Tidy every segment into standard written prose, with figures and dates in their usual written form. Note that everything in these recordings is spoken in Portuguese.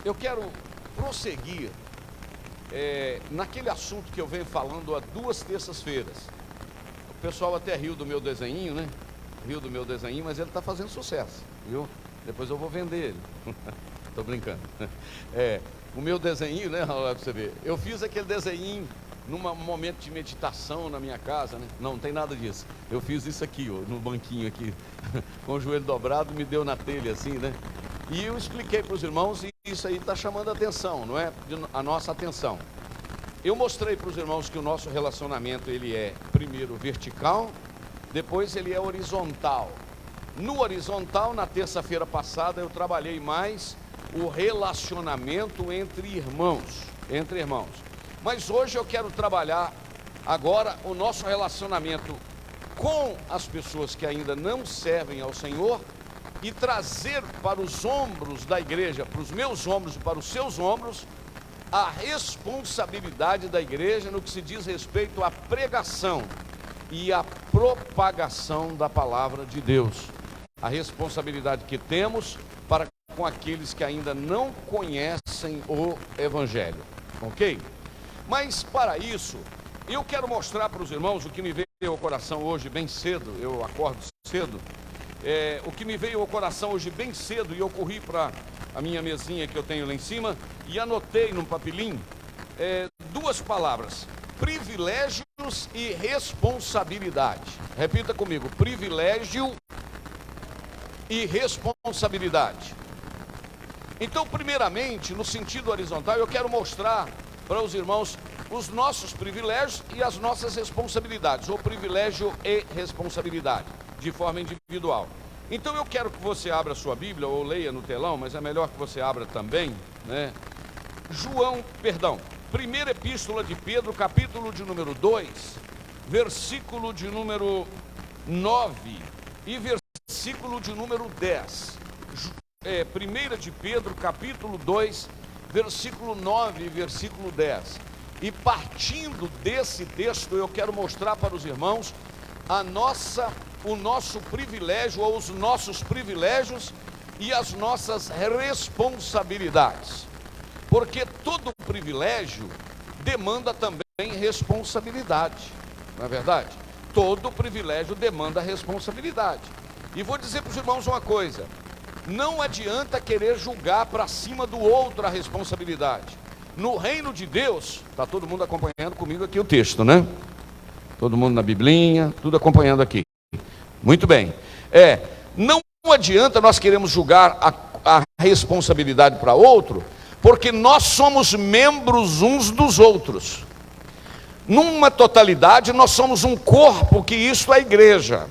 Eu quero prosseguir naquele assunto que eu venho falando há 2 terças-feiras. O pessoal até riu do meu desenho, né? Riu do meu desenho, mas ele está fazendo sucesso, viu? Depois eu vou vender ele. Estou brincando. O meu desenho, né, Raul, pra você ver. Eu fiz aquele desenho num momento de meditação na minha casa, né? Não tem nada disso. Eu fiz isso aqui, ó, no banquinho aqui, com o joelho dobrado, me deu na telha assim, né? E eu expliquei para os irmãos e isso aí está chamando a atenção, não é? A nossa atenção. Eu mostrei para os irmãos que o nosso relacionamento, ele é primeiro vertical, depois ele é horizontal. No horizontal, na terça-feira passada, eu trabalhei mais o relacionamento entre irmãos. Mas hoje eu quero trabalhar agora o nosso relacionamento com as pessoas que ainda não servem ao Senhor e trazer para os ombros da igreja, para os meus ombros e para os seus ombros, a responsabilidade da igreja no que se diz respeito à pregação e à propagação da palavra de Deus. A responsabilidade que temos para com aqueles que ainda não conhecem o Evangelho, ok? Mas para isso, eu quero mostrar para os irmãos o que me veio ao coração hoje bem cedo. Eu acordo cedo. O que me veio ao coração hoje bem cedo, e eu corri para a minha mesinha que eu tenho lá em cima e anotei num papelinho 2 palavras: privilégios e responsabilidade. Repita comigo: privilégio e responsabilidade. Então, primeiramente, no sentido horizontal, eu quero mostrar para os irmãos os nossos privilégios e as nossas responsabilidades, ou privilégio e responsabilidade, de forma individual. Então eu quero que você abra a sua Bíblia, ou leia no telão, mas é melhor que você abra também, né? Primeira Epístola de Pedro, capítulo de número 2, versículo de número 9 e versículo de número 10. Primeira de Pedro, capítulo 2, versículo 9 e versículo 10. E partindo desse texto, eu quero mostrar para os irmãos o nosso privilégio, ou os nossos privilégios e as nossas responsabilidades. Porque todo privilégio demanda também responsabilidade, não é verdade? Todo privilégio demanda responsabilidade. E vou dizer para os irmãos uma coisa: não adianta querer julgar para cima do outro a responsabilidade. No reino de Deus, está todo mundo acompanhando comigo aqui o texto, né? Todo mundo na biblinha, tudo acompanhando aqui. Muito bem. Não adianta nós queremos julgar a responsabilidade para outro, porque nós somos membros uns dos outros. Numa totalidade, nós somos um corpo, que isso é a igreja.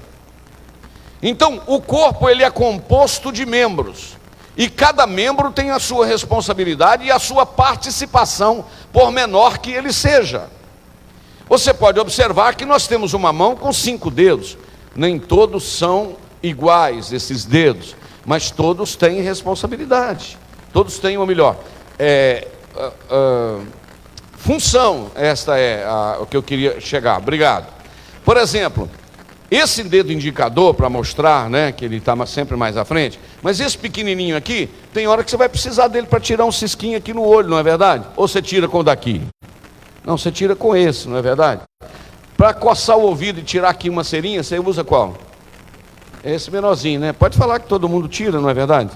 Então, o corpo, ele é composto de membros, e cada membro tem a sua responsabilidade e a sua participação, por menor que ele seja. Você pode observar que nós temos uma mão com 5 dedos, nem todos são iguais esses dedos, mas todos têm responsabilidade, todos têm, ou melhor, função. Esta é o que eu queria chegar. Obrigado. Por exemplo, esse dedo indicador, para mostrar, né, que ele está sempre mais à frente, mas esse pequenininho aqui, tem hora que você vai precisar dele para tirar um cisquinho aqui no olho, não é verdade? Ou você tira com o daqui? Não, você tira com esse, não é verdade? Para coçar o ouvido e tirar aqui uma cerinha, você usa qual? Esse menorzinho, né? Pode falar que todo mundo tira, não é verdade?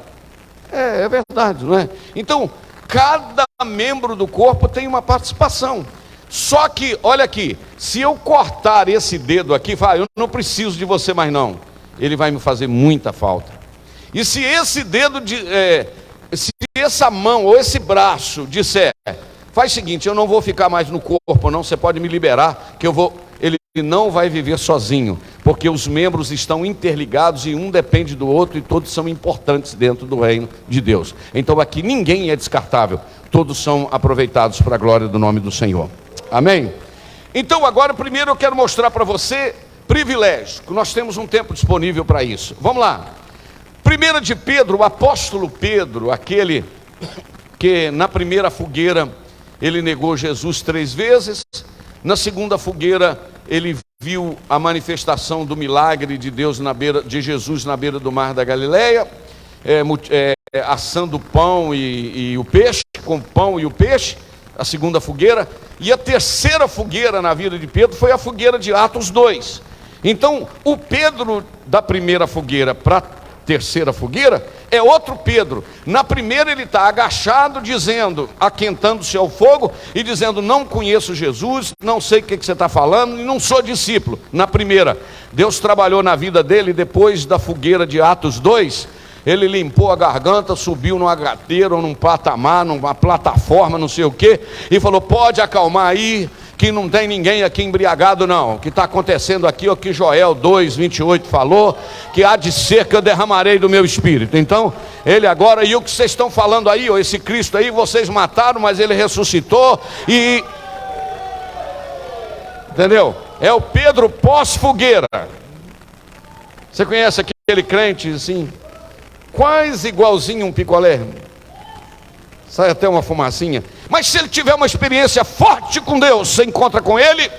É verdade, não é? Então, cada membro do corpo tem uma participação. Só que, olha aqui, se eu cortar esse dedo aqui, eu não preciso de você mais não, ele vai me fazer muita falta. E se esse dedo, se essa mão ou esse braço disser, faz o seguinte, eu não vou ficar mais no corpo não, você pode me liberar, que ele não vai viver sozinho, porque os membros estão interligados e um depende do outro e todos são importantes dentro do reino de Deus. Então aqui ninguém é descartável, todos são aproveitados para a glória do nome do Senhor. Amém? Então agora primeiro eu quero mostrar para você privilégio, que nós temos um tempo disponível para isso. Vamos lá. 1 de Pedro, o apóstolo Pedro, aquele que na primeira fogueira ele negou Jesus 3 vezes, na segunda fogueira ele viu a manifestação do milagre de Deus de Jesus na beira do mar da Galileia, assando o pão e o peixe, com o pão e o peixe, a segunda fogueira. E a terceira fogueira na vida de Pedro foi a fogueira de Atos 2. Então, o Pedro da primeira fogueira para a terceira fogueira é outro Pedro. Na primeira ele está agachado, dizendo, aquentando-se ao fogo e dizendo: não conheço Jesus, não sei o que você está falando e não sou discípulo. Na primeira, Deus trabalhou na vida dele. Depois da fogueira de Atos 2, ele limpou a garganta, subiu numa gateira, num patamar, numa plataforma, não sei o que, e falou: pode acalmar aí, que não tem ninguém aqui embriagado não. O que está acontecendo aqui é o que Joel 2:28 falou, que há de ser que eu derramarei do meu espírito. Então, ele agora, e o que vocês estão falando aí, ó, esse Cristo aí, vocês mataram, mas ele ressuscitou, e... entendeu? É o Pedro pós-fogueira. Você conhece aquele crente assim, quase igualzinho um picolé, sai até uma fumacinha, mas se ele tiver uma experiência forte com Deus, você encontra com ele,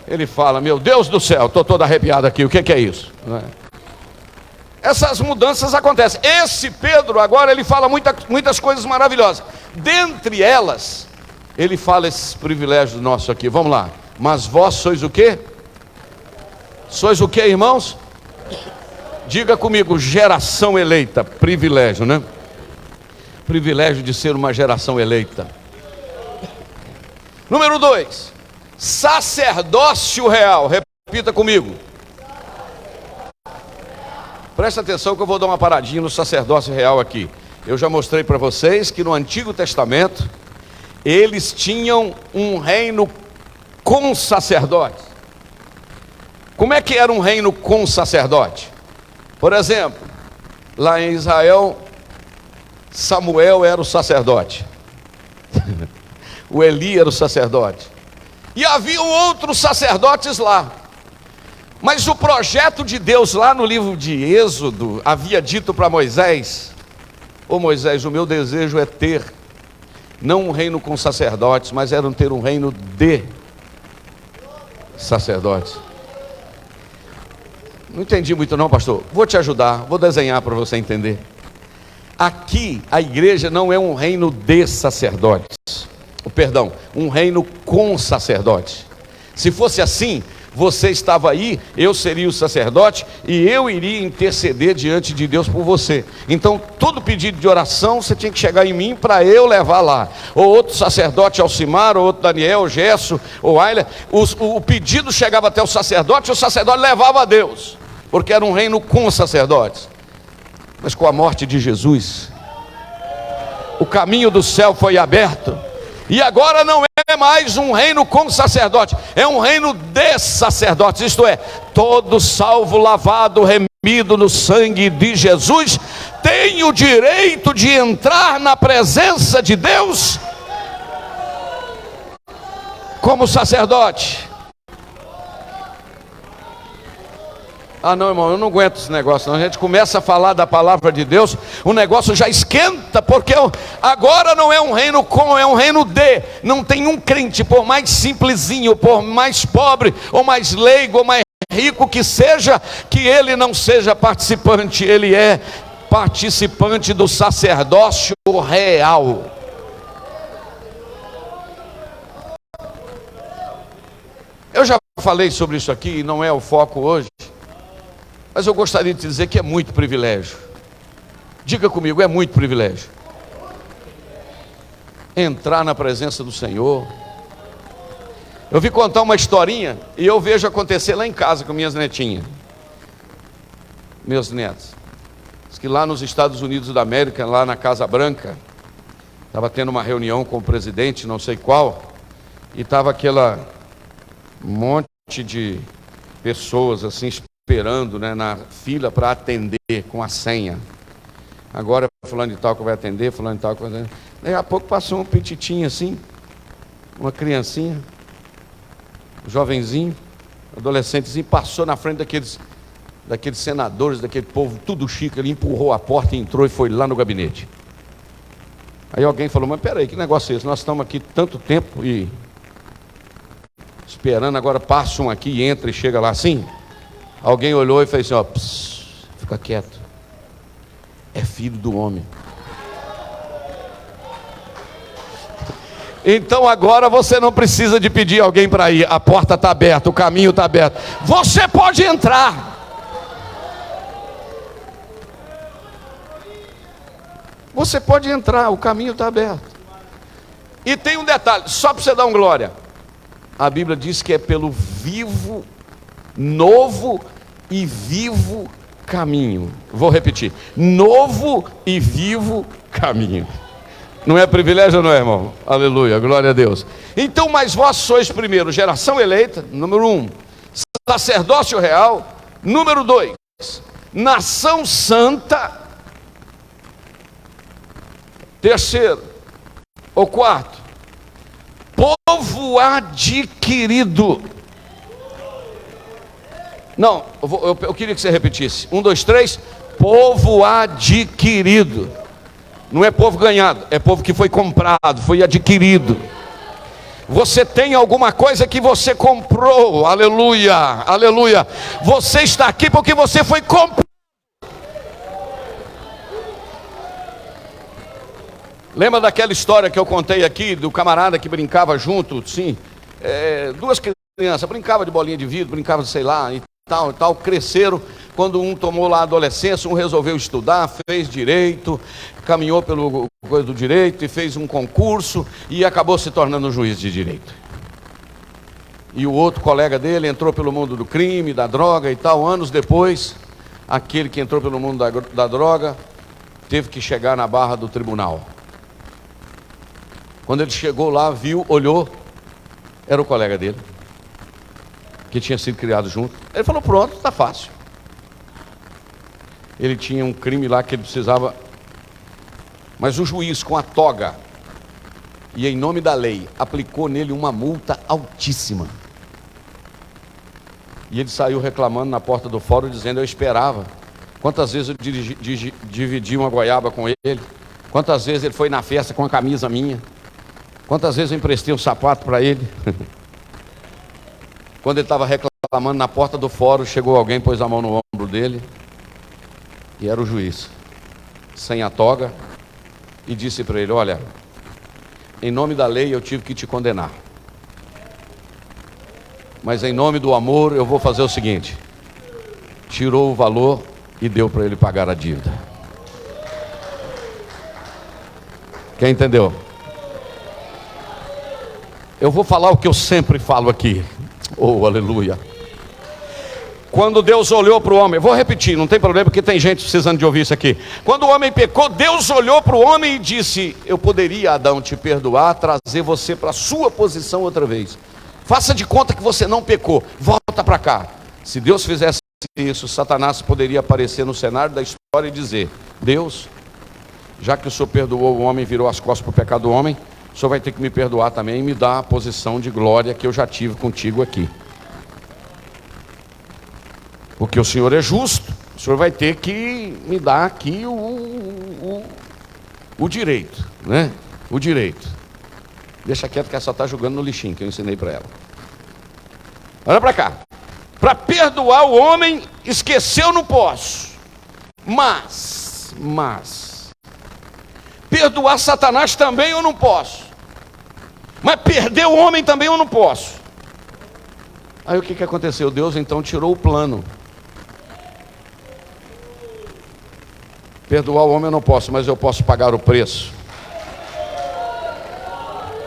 ele fala: meu Deus do céu, estou todo arrepiado aqui, o que é isso? Essas mudanças acontecem. Esse Pedro agora, ele fala muitas coisas maravilhosas. Dentre elas, ele fala esses privilégios nossos aqui. Vamos lá. Mas vós sois o quê? Sois o quê, irmãos? Diga comigo: geração eleita. Privilégio, né? Privilégio de ser uma geração eleita. Número 2, sacerdócio real. Repita comigo. Presta atenção que eu vou dar uma paradinha no sacerdócio real aqui. Eu já mostrei para vocês que no Antigo Testamento eles tinham um reino com sacerdotes. Como é que era um reino com sacerdote? Por exemplo, lá em Israel, Samuel era o sacerdote. O Eli era o sacerdote. E haviam outros sacerdotes lá. Mas o projeto de Deus lá no livro de Êxodo havia dito para Moisés: ô Moisés, o meu desejo é ter, não um reino com sacerdotes, mas era ter um reino de sacerdotes. Não entendi muito não, pastor. Vou te ajudar, vou desenhar para você entender. Aqui a igreja não é um reino de sacerdotes, perdão, um reino com sacerdotes. Se fosse assim, você estava aí, eu seria o sacerdote e eu iria interceder diante de Deus por você. Então todo pedido de oração você tinha que chegar em mim para eu levar lá. Ou outro sacerdote, Alcimar, ou outro Daniel, Gesso, ou Ayla. O pedido chegava até o sacerdote levava a Deus, porque era um reino com sacerdotes. Mas com a morte de Jesus, o caminho do céu foi aberto. E agora não é mais um reino com sacerdote, é um reino de sacerdotes. Isto é, todo salvo, lavado, remido no sangue de Jesus, tem o direito de entrar na presença de Deus como sacerdote. Ah não, irmão, eu não aguento esse negócio não. A gente começa a falar da palavra de Deus, o negócio já esquenta, porque agora não é um reino com, é um reino de. Não tem um crente, por mais simplesinho, por mais pobre, ou mais leigo, ou mais rico que seja, que ele não seja participante. Ele é participante do sacerdócio real. Eu já falei sobre isso aqui, não é o foco hoje, mas eu gostaria de dizer que é muito privilégio. Diga comigo, é muito privilégio entrar na presença do Senhor. Eu vi contar uma historinha e eu vejo acontecer lá em casa com minhas netinhas, meus netos. Diz que lá nos Estados Unidos da América, lá na Casa Branca, estava tendo uma reunião com o presidente, não sei qual, e estava aquela monte de pessoas assim esperando, né, na fila para atender com a senha. Agora fulano de tal que vai atender, fulano de tal que vai atender. Daí a pouco passou um petitinho assim, uma criancinha, um jovenzinho, adolescentezinho, passou na frente daqueles senadores, daquele povo tudo chique. Ele empurrou a porta, entrou e foi lá no gabinete. Aí alguém falou: mas peraí, que negócio é esse? Nós estamos aqui tanto tempo e esperando, agora passa um aqui e entra e chega lá assim. Alguém olhou e fez assim: ó, pss, fica quieto. é filho do homem. Então agora você não precisa de pedir alguém para ir. A porta está aberta, o caminho está aberto. Você pode entrar. Você pode entrar, o caminho está aberto. E tem um detalhe, só para você dar um glória. A Bíblia diz que é pelo vivo, novo e vivo caminho. Vou repetir: novo e vivo caminho. Não é privilégio, não é, irmão? Aleluia, glória a Deus. Então, mas vós sois primeiro geração eleita, número 1, sacerdócio real, número 2, nação santa, terceiro ou quarto, povo adquirido. Não, eu queria que você repetisse. 1, 2, 3, povo adquirido. Não é povo ganhado, é povo que foi comprado, foi adquirido. Você tem alguma coisa que você comprou, aleluia, aleluia. Você está aqui porque você foi comprado. Lembra daquela história que eu contei aqui, do camarada que brincava junto, sim, duas crianças, brincavam de bolinha de vidro, brincavam de sei lá, e tal, cresceram. Quando um tomou lá a adolescência, um resolveu estudar, fez direito, caminhou pelo coisa do direito e fez um concurso e acabou se tornando juiz de direito. E o outro colega dele entrou pelo mundo do crime, da droga e tal. Anos depois, aquele que entrou pelo mundo da droga teve que chegar na barra do tribunal. Quando ele chegou lá, viu, olhou, era o colega dele, que tinha sido criado junto. Ele falou: pronto, está fácil. Ele tinha um crime lá que ele precisava, mas o juiz, com a toga e em nome da lei, aplicou nele uma multa altíssima. E ele saiu reclamando na porta do fórum, dizendo: eu esperava. Quantas vezes eu dividi uma goiaba com ele? Quantas vezes ele foi na festa com a camisa minha? Quantas vezes eu emprestei um sapato para ele? Quando ele estava reclamando na porta do fórum, chegou alguém, pôs a mão no ombro dele, e era o juiz, sem a toga, e disse para ele: olha, em nome da lei eu tive que te condenar, mas em nome do amor eu vou fazer o seguinte. Tirou o valor e deu para ele pagar a dívida. Quem entendeu? Eu vou falar o que eu sempre falo aqui. Oh, aleluia. Quando Deus olhou para o homem, vou repetir, não tem problema, porque tem gente precisando de ouvir isso aqui. Quando o homem pecou, Deus olhou para o homem e disse: eu poderia, Adão, te perdoar, trazer você para a sua posição outra vez. Faça de conta que você não pecou, volta para cá. Se Deus fizesse isso, Satanás poderia aparecer no cenário da história e dizer: Deus, já que o Senhor perdoou o homem, virou as costas para o pecado do homem, o Senhor vai ter que me perdoar também e me dar a posição de glória que eu já tive contigo aqui. Porque o Senhor é justo, o Senhor vai ter que me dar aqui o direito, né? O direito. Deixa quieto que ela só está jogando no lixinho que eu ensinei para ela. Olha para cá. Para perdoar o homem, esqueceu, não posso. Mas perdoar Satanás também eu não posso. Mas perder o homem também eu não posso. Aí o que aconteceu? Deus então tirou o plano. Perdoar o homem eu não posso, mas eu posso pagar o preço.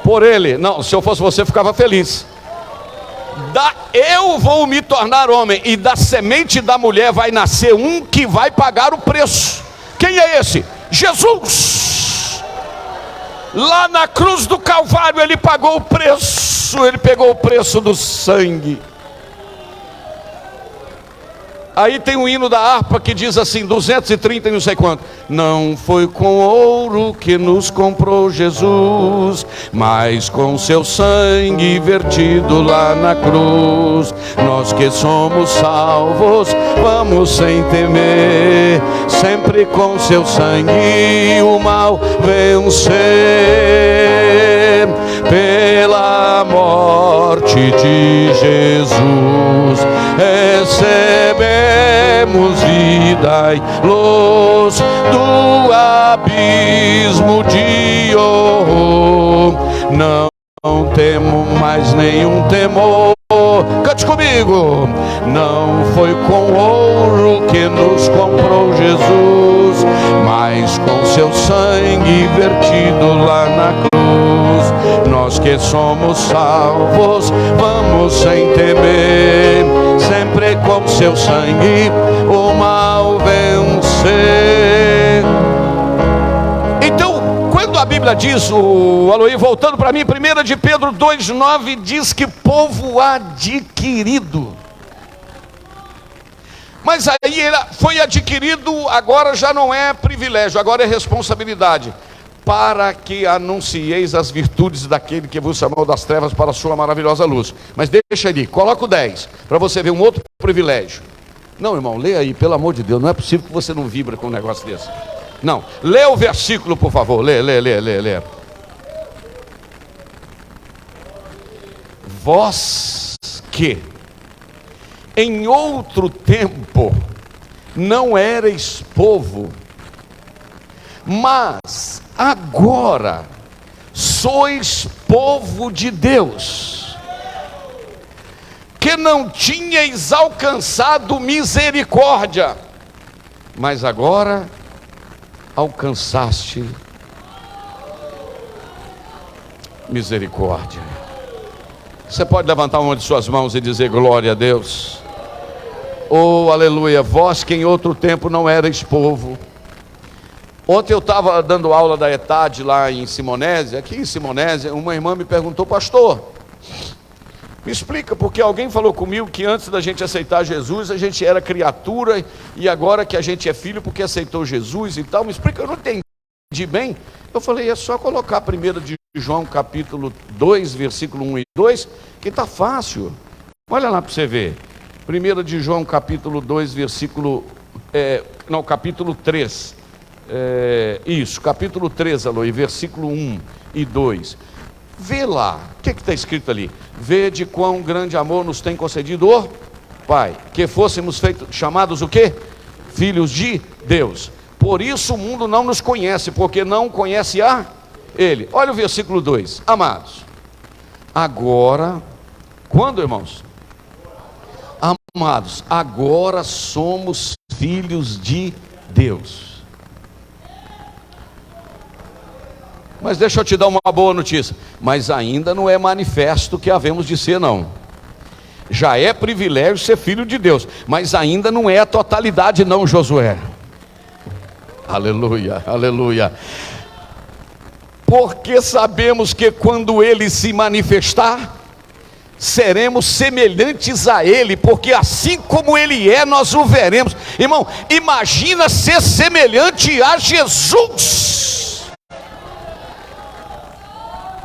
Por ele, não, se eu fosse você, eu ficava feliz. Eu vou me tornar homem, e da semente da mulher vai nascer um que vai pagar o preço. Quem é esse? Jesus. Lá na cruz do Calvário ele pagou o preço, ele pegou o preço do sangue. Aí tem um hino da harpa que diz assim, 230 e não sei quanto. Não foi com ouro que nos comprou Jesus, mas com seu sangue vertido lá na cruz. Nós que somos salvos, vamos sem temer, sempre com seu sangue o mal vencer. Pela morte de Jesus recebemos luz, vida e luz do abismo de horror. Não temo mais nenhum temor. Cante comigo. Não foi com ouro que nos comprou Jesus, mas com seu sangue vertido lá na cruz. Nós que somos salvos, vamos sem temer, sempre com seu sangue o mal vencer. Então, quando a Bíblia diz, o Aloí, voltando para mim, 1 de Pedro 2,9 diz que povo adquirido. Mas aí ele foi adquirido, agora já não é privilégio, agora é responsabilidade. Para que anuncieis as virtudes daquele que vos chamou das trevas para a sua maravilhosa luz. Mas deixa ali, coloca o 10, para você ver um outro privilégio. Não, irmão, lê aí, pelo amor de Deus, não é possível que você não vibra com um negócio desse. Não, lê o versículo, por favor, lê. Vós que em outro tempo não erais povo, mas agora sois povo de Deus, que não tinhais alcançado misericórdia, mas agora alcançaste misericórdia. Você pode levantar uma de suas mãos e dizer glória a Deus. Oh, aleluia. Vós que em outro tempo não erais povo. Ontem eu estava dando aula da ETAD lá em Simonésia. Aqui em Simonésia, uma irmã me perguntou: pastor, me explica, porque alguém falou comigo que antes da gente aceitar Jesus, a gente era criatura, e agora que a gente é filho porque aceitou Jesus e tal. Me explica, eu não entendi bem. Eu falei, é só colocar 1 de João capítulo 2, versículo 1 e 2, que está fácil. Olha lá para você ver. 1 de João capítulo 2, capítulo 3. Capítulo 3, Aloí, versículo 1 e 2. Vê lá, o que está escrito ali? Vede quão grande amor nos tem concedido o Pai, que fôssemos chamados o quê? Filhos de Deus. Por isso o mundo não nos conhece, porque não conhece a Ele. Olha o versículo 2. Amados, agora, quando, irmãos? Amados, agora somos filhos de Deus. Mas deixa eu te dar uma boa notícia. Mas ainda não é manifesto que havemos de ser, não. Já é privilégio ser filho de Deus, mas ainda não é a totalidade, não, Josué. Aleluia, aleluia. Porque sabemos que quando Ele se manifestar, seremos semelhantes a Ele, porque assim como Ele é, nós o veremos. Irmão, imagina ser semelhante a Jesus.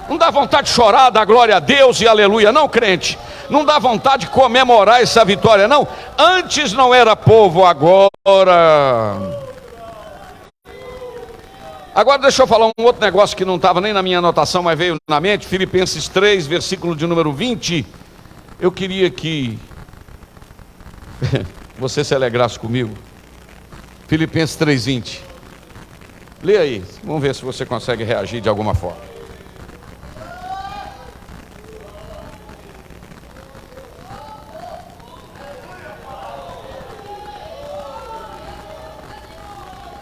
Não dá vontade de chorar, dar glória a Deus e aleluia, não, crente? Não dá vontade de comemorar essa vitória, não? Antes não era povo, agora deixa eu falar um outro negócio que não estava nem na minha anotação, mas veio na mente. Filipenses 3, versículo de número 20. Eu queria que você se alegrasse comigo. Filipenses 3, 20. Lê aí, vamos ver se você consegue reagir de alguma forma.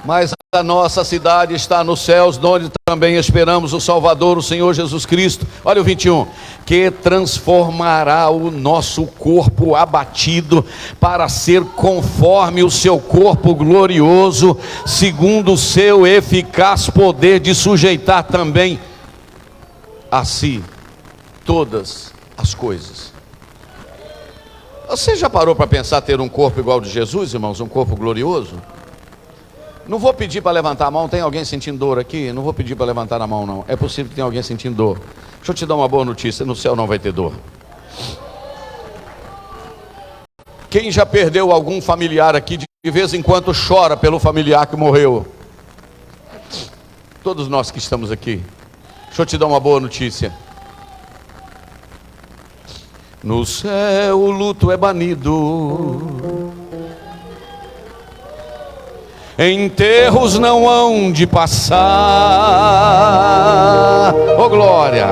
Mas a nossa cidade está nos céus, onde também esperamos o Salvador, o Senhor Jesus Cristo. Olha o 21. Que transformará o nosso corpo abatido para ser conforme o seu corpo glorioso, segundo o seu eficaz poder de sujeitar também a si todas as coisas. Você já parou para pensar ter um corpo igual ao de Jesus, irmãos? Um corpo glorioso? Não vou pedir para levantar a mão. Tem alguém sentindo dor aqui? Não vou pedir para levantar a mão, não. É possível que tenha alguém sentindo dor. Deixa eu te dar uma boa notícia: no céu não vai ter dor. Quem já perdeu algum familiar aqui, de vez em quando chora pelo familiar que morreu? Todos nós que estamos aqui. Deixa eu te dar uma boa notícia. No céu o luto é banido, enterros não hão de passar. Oh glória!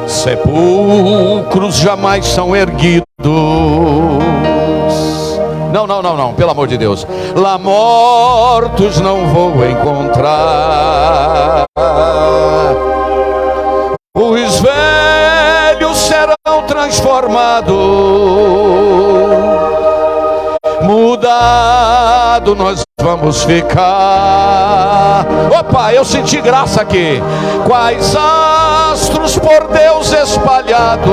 Sepulcros jamais são erguidos. Não, pelo amor de Deus. Lá mortos não vou encontrar. Os velhos serão transformados. Mudado nós vamos ficar. Opa, eu senti graça aqui. Quais astros por Deus espalhados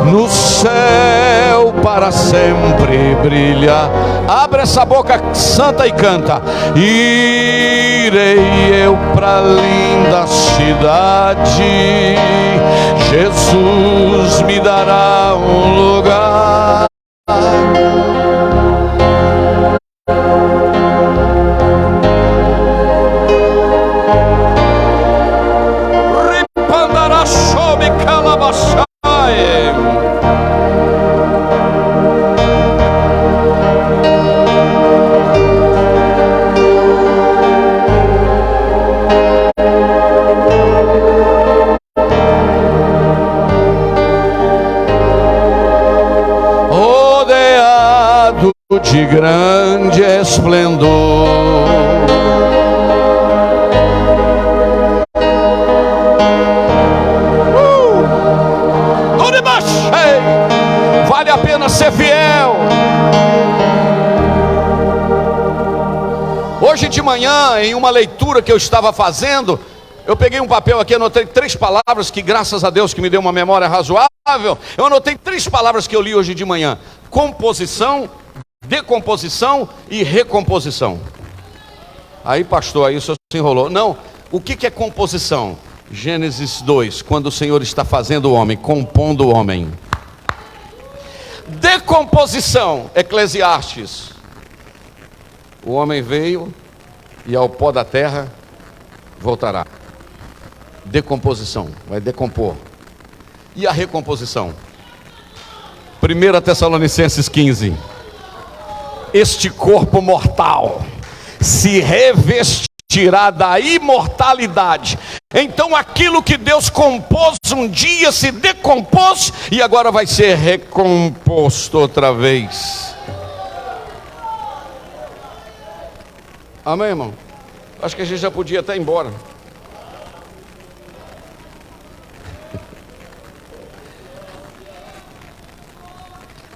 no céu para sempre brilha. Abre essa boca santa e canta. Irei eu para linda cidade, Jesus me dará um lugar. Ripandará sob calabaçai. De grande esplendor, vale a pena ser fiel. Hoje de manhã, em uma leitura que eu estava fazendo, eu peguei um papel aqui, anotei 3 palavras que, graças a Deus que me deu uma memória razoável, eu anotei 3 palavras que eu li hoje de manhã: composição, decomposição e recomposição. Aí pastor, aí o senhor se enrolou. Não, o que é composição? Gênesis 2, quando o Senhor está fazendo o homem, compondo o homem. Decomposição, Eclesiastes, o homem veio e ao pó da terra voltará. Decomposição, vai decompor. E a recomposição? 1 Tessalonicenses 15. Este corpo mortal se revestirá da imortalidade. Então aquilo que Deus compôs um dia se decompôs e agora vai ser recomposto outra vez. Amém, irmão? Acho que a gente já podia até ir embora.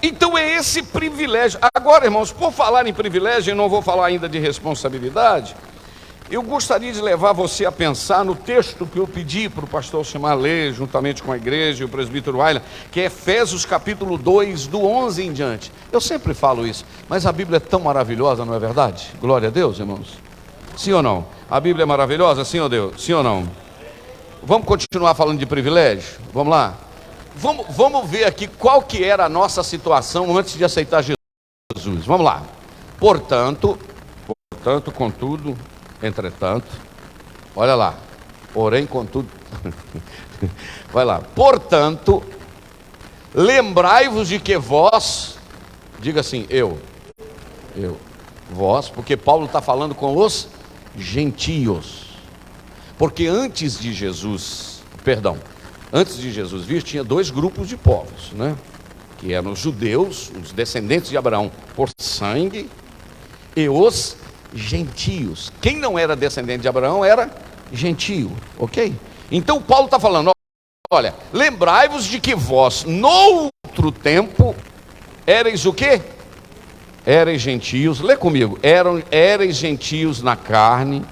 Então é esse privilégio. Agora, irmãos, por falar em privilégio, eu não vou falar ainda de responsabilidade. Eu gostaria de levar você a pensar no texto que eu pedi para o pastor Alcimar ler, juntamente com a igreja e o presbítero Ayla, que é Efésios capítulo 2, do 11 em diante. Eu sempre falo isso, mas a Bíblia é tão maravilhosa, não é verdade? Glória a Deus, irmãos. Sim ou não? A Bíblia é maravilhosa, sim ou Deus? Sim ou não? Vamos continuar falando de privilégio? Vamos lá? Vamos ver aqui qual que era a nossa situação antes de aceitar Jesus. Vamos lá. Portanto, contudo, entretanto, olha lá. Porém, contudo, vai lá. Portanto, lembrai-vos de que vós, diga assim, vós, porque Paulo está falando com os gentios. Porque antes de Jesus vir, tinha 2 grupos de povos, né? Que eram os judeus, os descendentes de Abraão por sangue, e os gentios. Quem não era descendente de Abraão era gentio, ok? Então Paulo está falando, olha, lembrai-vos de que vós, no outro tempo, éreis o quê? Éreis gentios, lê comigo, éreis gentios na carne,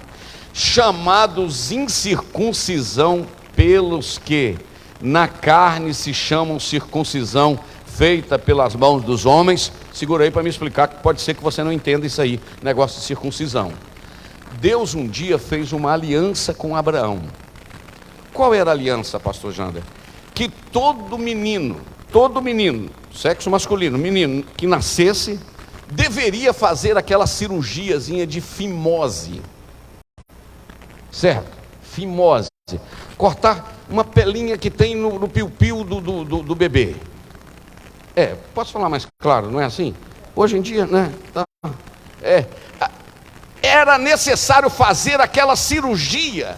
chamados incircuncisão pelos que na carne se chamam circuncisão feita pelas mãos dos homens. Segura aí para me explicar, que pode ser que você não entenda isso aí, negócio de circuncisão. Deus um dia fez uma aliança com Abraão. Qual era a aliança, pastor Jander? Que todo menino, sexo masculino, menino que nascesse, deveria fazer aquela cirurgiazinha de fimose. Certo? Fimose. Cortar uma pelinha que tem no piu-piu do bebê. Posso falar mais claro, não é assim? Hoje em dia, né? Era necessário fazer aquela cirurgia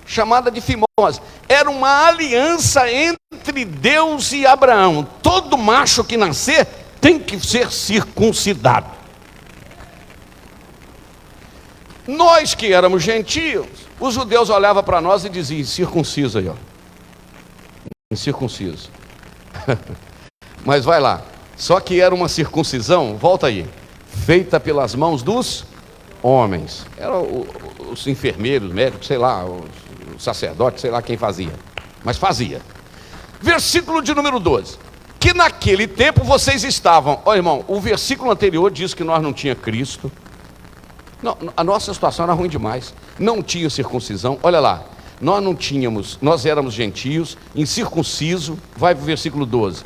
chamada de fimose. Era uma aliança entre Deus e Abraão. Todo macho que nascer tem que ser circuncidado. Nós que éramos gentios, os judeus olhavam para nós e diziam: circuncisa aí, ó. Incircunciso. Mas vai lá. Só que era uma circuncisão, volta aí, feita pelas mãos dos homens. Eram os enfermeiros, médicos, sei lá, os sacerdotes, sei lá quem fazia. Mas fazia. Versículo de número 12. Que naquele tempo vocês estavam. Ó, irmão, o versículo anterior diz que nós não tínhamos Cristo. Não, a nossa situação era ruim demais. Não tinha circuncisão. Olha lá. Nós éramos gentios, incircunciso. Vai para o versículo 12.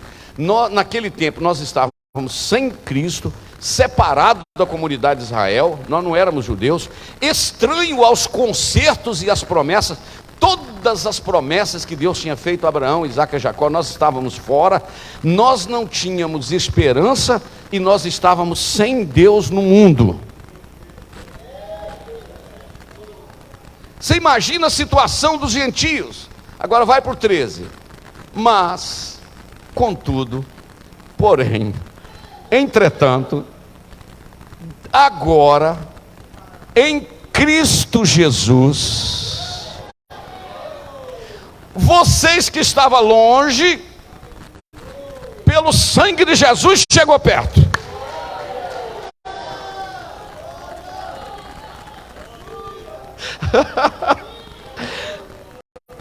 Naquele tempo nós estávamos sem Cristo, separados da comunidade de Israel. Nós não éramos judeus, estranho aos concertos e às promessas. Todas as promessas que Deus tinha feito a Abraão, Isaque e Jacó, nós estávamos fora. Nós não tínhamos esperança e nós estávamos sem Deus no mundo. Você imagina a situação dos gentios. Agora vai por 13. Mas, contudo, porém, entretanto, agora, em Cristo Jesus, vocês que estavam longe, pelo sangue de Jesus, chegou perto.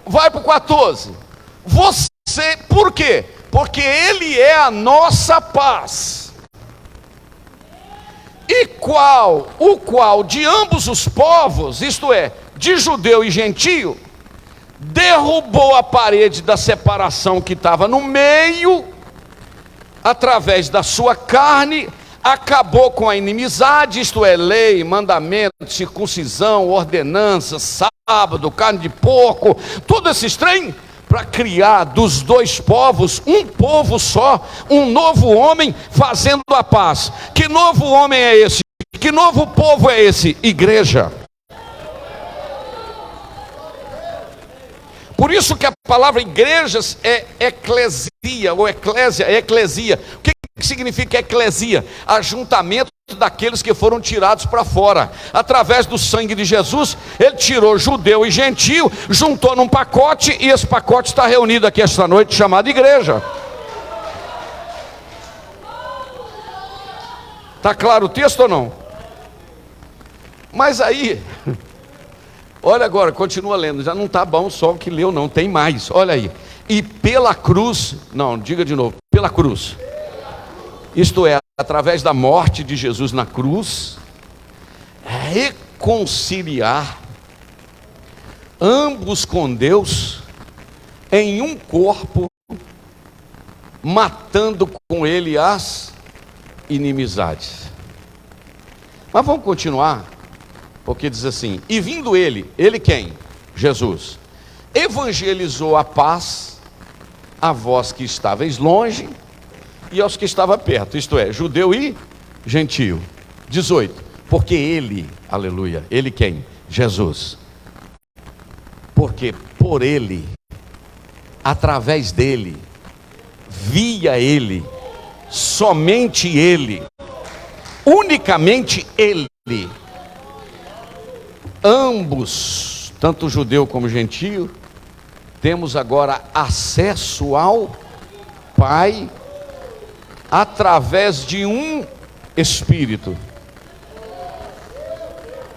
Vai para o 14. Você, por quê? Porque Ele é a nossa paz. O qual de ambos os povos, isto é, de judeu e gentio, derrubou a parede da separação que estava no meio, através da sua carne, acabou com a inimizade, isto é, lei, mandamento, circuncisão, ordenança, sábado, carne de porco, todo esse trem, para criar dos dois povos um povo só, um novo homem fazendo a paz. Que novo homem é esse? Que novo povo é esse? Igreja. Por isso que a palavra igrejas é eclesia, ou eclésia, é eclesia. O que significa eclesia? Ajuntamento daqueles que foram tirados para fora. Através do sangue de Jesus, Ele tirou judeu e gentio, juntou num pacote, e esse pacote está reunido aqui esta noite, chamado igreja. Está claro o texto ou não? Mas aí, olha agora, continua lendo, já não está bom só o que leu não, tem mais, olha aí. E pela cruz, não, diga de novo, pela cruz. Isto é, através da morte de Jesus na cruz, reconciliar ambos com Deus em um corpo, matando com Ele as inimizades. Mas vamos continuar, porque diz assim: e vindo Ele quem? Jesus, evangelizou a paz a vós que estáveis longe e aos que estavam perto, isto é, judeu e gentio. 18, porque Ele, aleluia, Ele quem? Jesus. Porque por Ele, através dEle, via Ele, somente Ele, unicamente Ele, ambos, tanto judeu como gentio, temos agora acesso ao Pai através de um Espírito.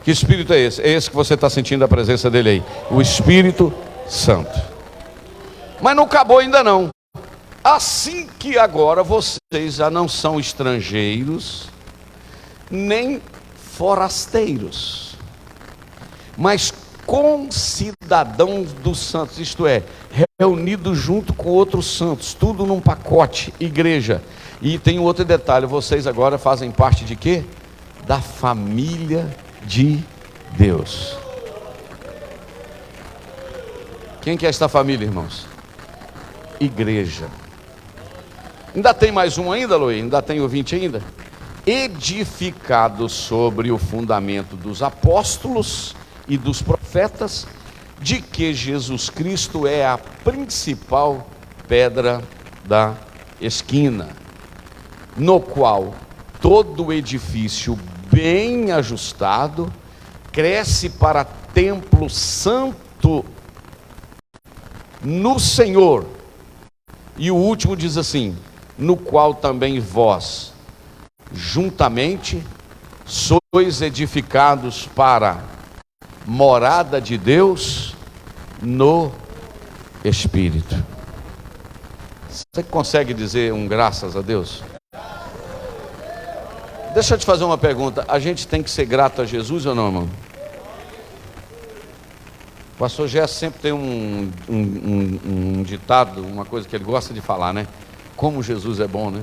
Que Espírito é esse? É esse que você está sentindo a presença dele aí, o Espírito Santo. Mas não acabou ainda não. Assim que agora vocês já não são estrangeiros, nem forasteiros, mas concidadãos dos santos, isto é, reunidos junto com outros santos, tudo num pacote, igreja. E tem um outro detalhe, vocês agora fazem parte de quê? Da família de Deus. Quem que é esta família, irmãos? Igreja. Ainda tem mais um ainda, Luí? Ainda tem o 20 ainda? Edificado sobre o fundamento dos apóstolos e dos profetas, de que Jesus Cristo é a principal pedra da esquina, no qual todo edifício bem ajustado cresce para templo santo no Senhor. E o último diz assim: no qual também vós, juntamente, sois edificados para morada de Deus no Espírito. Você consegue dizer um graças a Deus? Deixa eu te fazer uma pergunta. A gente tem que ser grato a Jesus ou não, irmão? O pastor Gerson sempre tem um ditado, uma coisa que ele gosta de falar, né? Como Jesus é bom, né?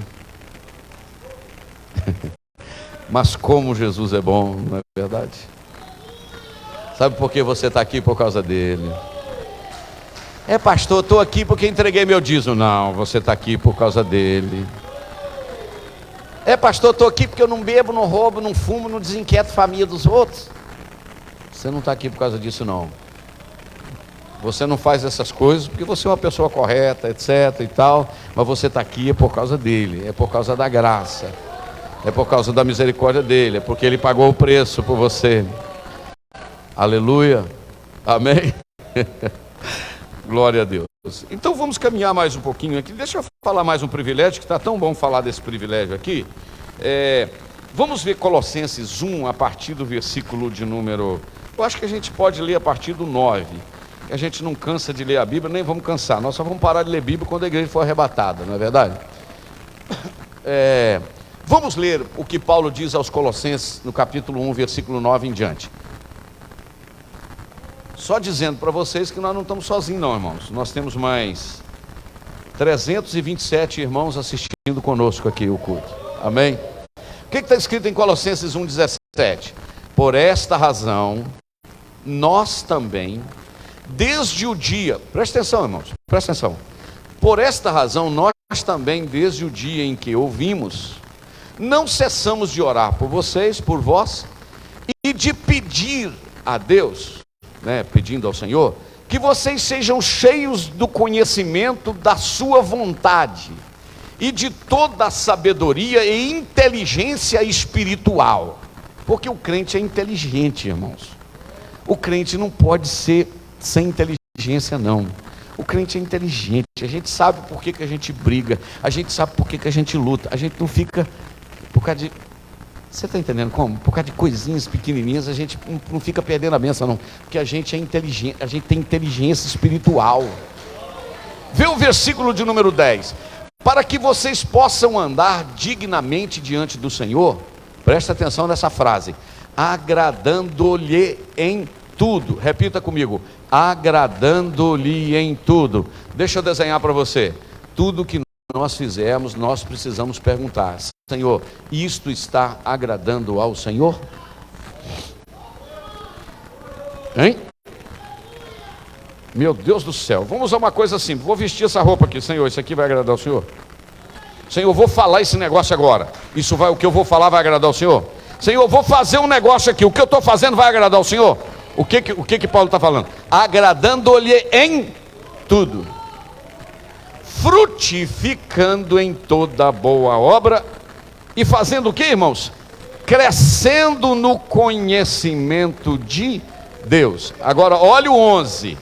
Mas como Jesus é bom, não é verdade? Sabe por que você está aqui? Por causa dele. É, pastor, estou aqui porque entreguei meu dízimo. Não, você está aqui por causa dele. É, pastor, estou aqui porque eu não bebo, não roubo, não fumo, não desinquieto a família dos outros. Você não está aqui por causa disso, não. Você não faz essas coisas porque você é uma pessoa correta, etc e tal. Mas você está aqui é por causa dele, é por causa da graça, é por causa da misericórdia dele, é porque ele pagou o preço por você. Aleluia, amém. Glória a Deus. Então vamos caminhar mais um pouquinho aqui. Deixa eu falar mais um privilégio, que está tão bom falar desse privilégio aqui. Vamos ver Colossenses 1, a partir do versículo de número... Eu acho que a gente pode ler a partir do 9. A gente não cansa de ler a Bíblia, nem vamos cansar. Nós só vamos parar de ler a Bíblia quando a igreja for arrebatada, não é verdade? Vamos ler o que Paulo diz aos Colossenses, no capítulo 1, versículo 9 em diante. Só dizendo para vocês que nós não estamos sozinhos não, irmãos. Nós temos mais 327 irmãos assistindo conosco aqui o culto. Amém? O que está escrito em Colossenses 1,17? Por esta razão, nós também, desde o dia... Presta atenção, irmãos, presta atenção. Por esta razão, nós também, desde o dia em que ouvimos, não cessamos de orar por vocês, por vós, e de pedir a Deus... pedindo ao Senhor, que vocês sejam cheios do conhecimento da sua vontade e de toda a sabedoria e inteligência espiritual, porque o crente é inteligente, irmãos. O crente não pode ser sem inteligência, não. O crente é inteligente, a gente sabe por que a gente briga, a gente sabe por que a gente luta, a gente não fica por causa de... Você está entendendo como? Por causa de coisinhas pequenininhas, a gente não fica perdendo a benção, não. Porque a gente é inteligente, a gente tem inteligência espiritual. Vê o versículo de número 10. Para que vocês possam andar dignamente diante do Senhor, presta atenção nessa frase, agradando-lhe em tudo. Repita comigo, agradando-lhe em tudo. Deixa eu desenhar para você. Tudo que nós fizermos, nós precisamos perguntar: Senhor, isto está agradando ao Senhor? Hein? Meu Deus do céu, vamos usar uma coisa assim, vou vestir essa roupa aqui, Senhor, isso aqui vai agradar ao Senhor? Senhor, vou falar esse negócio agora, o que eu vou falar vai agradar ao Senhor? Senhor, vou fazer um negócio aqui, o que eu estou fazendo vai agradar ao Senhor? O que Paulo está falando? Agradando-lhe em tudo, frutificando em toda boa obra, e fazendo o que, irmãos? Crescendo no conhecimento de Deus. Agora, olha o 11.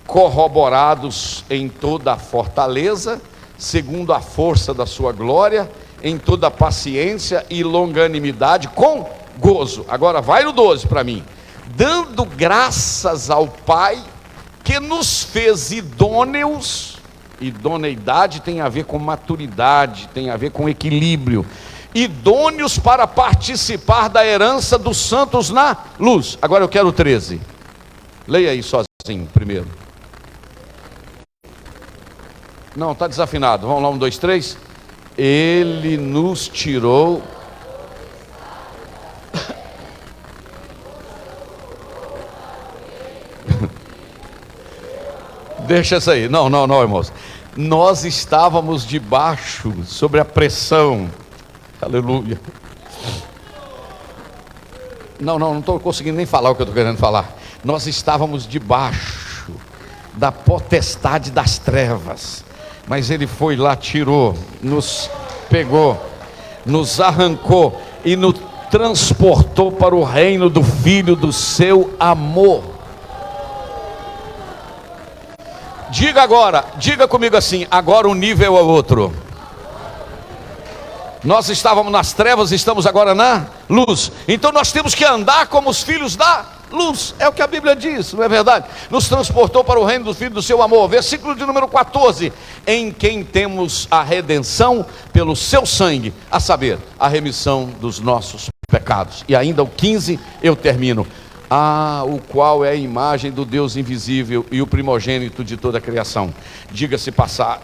Corroborados em toda a fortaleza, segundo a força da sua glória, em toda paciência e longanimidade, com gozo. Agora, vai no 12 para mim. Dando graças ao Pai, que nos fez idôneos. Idoneidade tem a ver com maturidade, tem a ver com equilíbrio. Idôneos para participar da herança dos santos na luz. Agora eu quero o 13. Leia aí sozinho primeiro. Não, está desafinado. Vamos lá, 1, 2, 3. Ele nos tirou... Deixa isso aí. Não, irmãos. nós estávamos debaixo, sobre a pressão. Aleluia. Não estou conseguindo nem falar o que eu estou querendo falar. Nós estávamos debaixo da potestade das trevas, mas Ele foi lá, tirou, nos pegou, nos arrancou e nos transportou para o reino do Filho do seu amor. Diga agora, diga comigo assim: agora o nível é outro. Nós estávamos nas trevas, estamos agora na luz. Então nós temos que andar como os filhos da luz. É o que a Bíblia diz, não é verdade? Nos transportou para o reino do Filho do seu amor. Versículo de número 14: em quem temos a redenção pelo seu sangue, a saber, a remissão dos nossos pecados. E ainda o 15, eu termino. O qual é a imagem do Deus invisível e o primogênito de toda a criação. Diga-se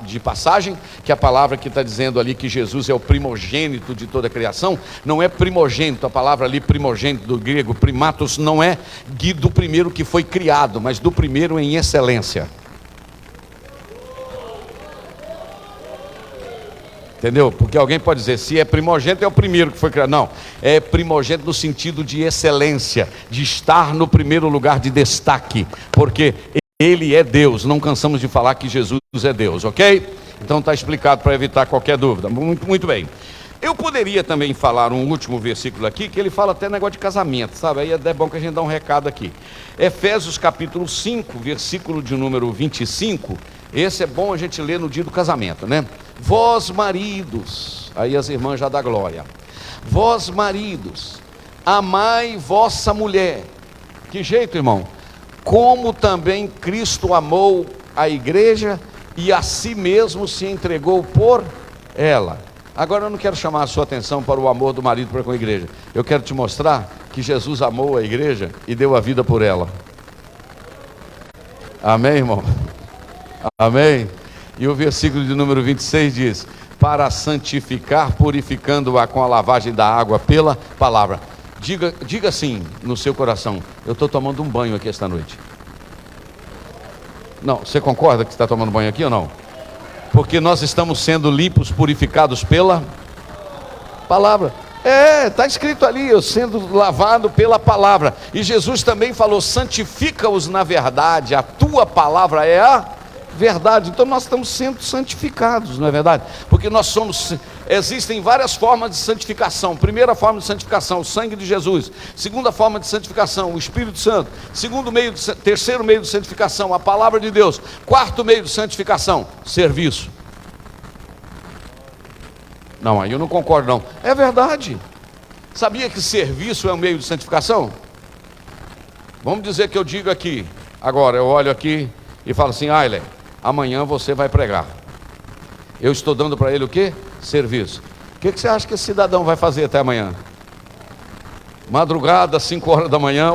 de passagem que a palavra que está dizendo ali que Jesus é o primogênito de toda a criação, não é primogênito, a palavra ali primogênito do grego, primatos, não é do primeiro que foi criado, mas do primeiro em excelência. Entendeu? Porque alguém pode dizer, se é primogênito é o primeiro que foi criado. Não, é primogênito no sentido de excelência, de estar no primeiro lugar de destaque, porque Ele é Deus. Não cansamos de falar que Jesus é Deus, ok? Então está explicado para evitar qualquer dúvida. Muito bem. Eu poderia também falar um último versículo aqui, que ele fala até negócio de casamento, sabe? Aí é bom que a gente dá um recado aqui. Efésios capítulo 5, versículo de número 25, esse é bom a gente ler no dia do casamento, né? Vós maridos, aí as irmãs já dá glória. Vós maridos, amai vossa mulher. Que jeito, irmão? Como também Cristo amou a igreja e a si mesmo se entregou por ela. Agora eu não quero chamar a sua atenção para o amor do marido para com a igreja. Eu quero te mostrar que Jesus amou a igreja e deu a vida por ela. Amém, irmão? Amém? E o versículo de número 26 diz: para santificar, purificando-a com a lavagem da água pela palavra. Diga assim no seu coração: eu estou tomando um banho aqui esta noite. Não, você concorda que está tomando banho aqui ou não? Porque nós estamos sendo limpos, purificados pela palavra. Está escrito ali, eu sendo lavado pela palavra. E Jesus também falou: santifica-os na verdade, a tua palavra é a verdade. Então nós estamos sendo santificados, não é verdade? Porque existem várias formas de santificação. Primeira forma de santificação, o sangue de Jesus. Segunda forma de santificação, o Espírito Santo. Terceiro meio de santificação, a palavra de Deus. Quarto meio de santificação, serviço. Não, aí eu não concordo não. É verdade. Sabia que serviço é um meio de santificação? Vamos dizer que eu digo aqui, agora eu olho aqui e falo assim: Ailer, amanhã você vai pregar. Eu estou dando para ele o quê? Serviço. O que você acha que esse cidadão vai fazer até amanhã? Madrugada, 5 horas da manhã,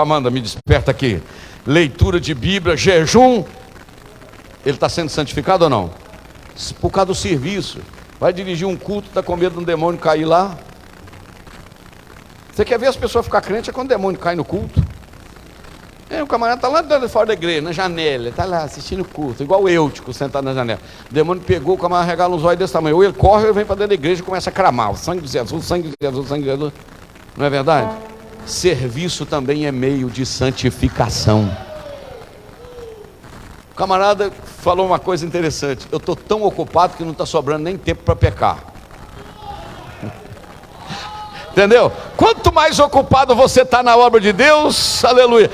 Amanda, me desperta aqui. Leitura de Bíblia, jejum. Ele está sendo santificado ou não? Por causa do serviço. Vai dirigir um culto, está com medo de um demônio cair lá. Você quer ver as pessoas ficar crentes é quando o demônio cai no culto. O camarada está lá de fora da igreja, na janela, está lá assistindo o culto, igual o Eutico sentado na janela. O demônio pegou, o camarada regala uns olhos desse tamanho. Ou ele corre ou ele vem para dentro da igreja e começa a cramar: o sangue de Jesus, o sangue de Jesus, o sangue de Jesus. Não é verdade? Serviço também é meio de santificação. O camarada falou uma coisa interessante: eu estou tão ocupado que não está sobrando nem tempo para pecar. Entendeu? Quanto mais ocupado você está na obra de Deus, aleluia.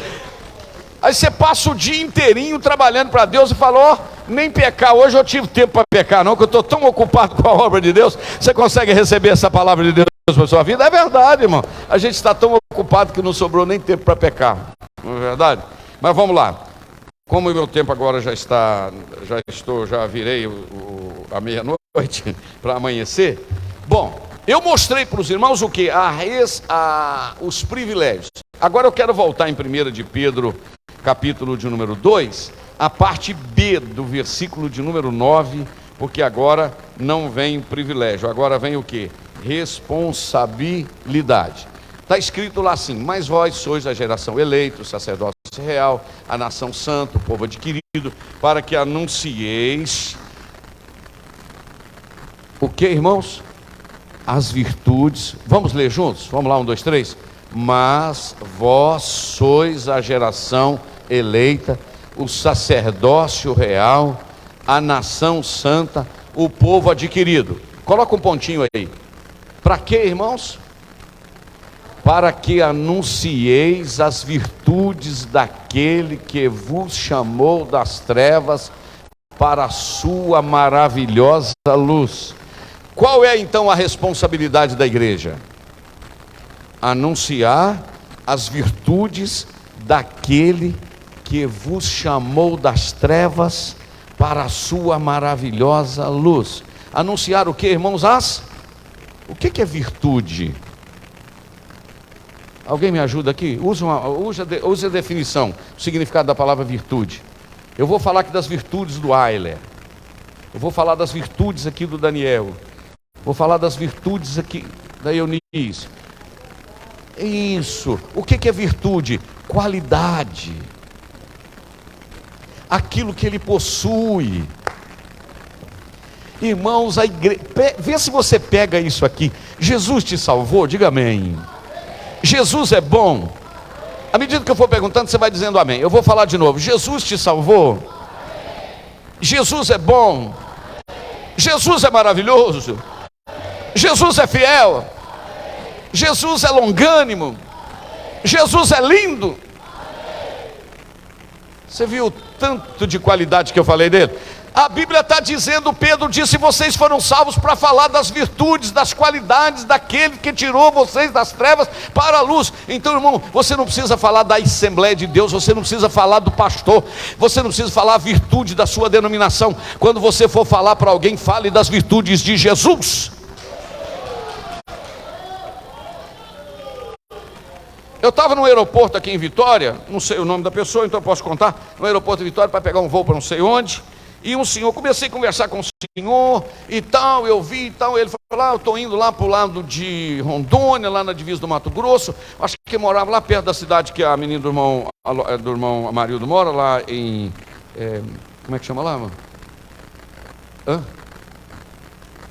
Aí você passa o dia inteirinho trabalhando para Deus e fala: nem pecar hoje eu tive tempo para pecar não, que eu estou tão ocupado com a obra de Deus. Você consegue receber essa palavra de Deus para a sua vida? É verdade, irmão. A gente está tão ocupado que não sobrou nem tempo para pecar. Não é verdade? Mas vamos lá. Como o meu tempo agora já virei a meia-noite para amanhecer. Bom, eu mostrei para os irmãos o que? Os privilégios. Agora eu quero voltar em 1 de Pedro, capítulo de número 2, a parte B do versículo de número 9, porque agora não vem privilégio, agora vem o que? Responsabilidade. Está escrito lá assim: mas vós sois a geração eleita, sacerdócio real, a nação santa, o povo adquirido, para que anuncieis o que, irmãos? As virtudes. Vamos ler juntos? Vamos lá, 1, 2, 3. Mas vós sois a geração eleita, o sacerdócio real, a nação santa, o povo adquirido. Coloca um pontinho aí. Para quê, irmãos? Para que anuncieis as virtudes daquele que vos chamou das trevas para a sua maravilhosa luz. Qual é então a responsabilidade da igreja? Anunciar as virtudes daquele que vos chamou das trevas para a sua maravilhosa luz. Anunciar o que, irmãos? O que é virtude? Alguém me ajuda aqui? Use a definição, o significado da palavra virtude. Eu vou falar aqui das virtudes do Ayler. Eu vou falar das virtudes aqui do Daniel. Vou falar das virtudes aqui da Eunice. Isso. O que é virtude? Qualidade. Aquilo que ele possui. Irmãos, a igreja, vê se você pega isso aqui. Jesus te salvou? Diga amém. Jesus é bom. À medida que eu for perguntando, você vai dizendo amém. Eu vou falar de novo. Jesus te salvou? Jesus é bom. Jesus é maravilhoso. Jesus é fiel. Jesus é longânimo. Jesus é lindo. Você viu o tanto de qualidade que eu falei dele? A Bíblia está dizendo, Pedro disse, vocês foram salvos para falar das virtudes, das qualidades daquele que tirou vocês das trevas para a luz. Então, irmão, você não precisa falar da Assembleia de Deus, você não precisa falar do pastor, você não precisa falar a virtude da sua denominação. Quando você for falar para alguém, fale das virtudes de Jesus. Eu estava no aeroporto aqui em Vitória, não sei o nome da pessoa, então eu posso contar, no aeroporto de Vitória para pegar um voo para não sei onde. E um senhor, comecei a conversar com o senhor e tal, eu vi e tal, ele falou, eu estou indo lá para o lado de Rondônia, lá na divisa do Mato Grosso, acho que morava lá perto da cidade que a menina do irmão Amarildo mora, lá em, como é que chama lá, mano?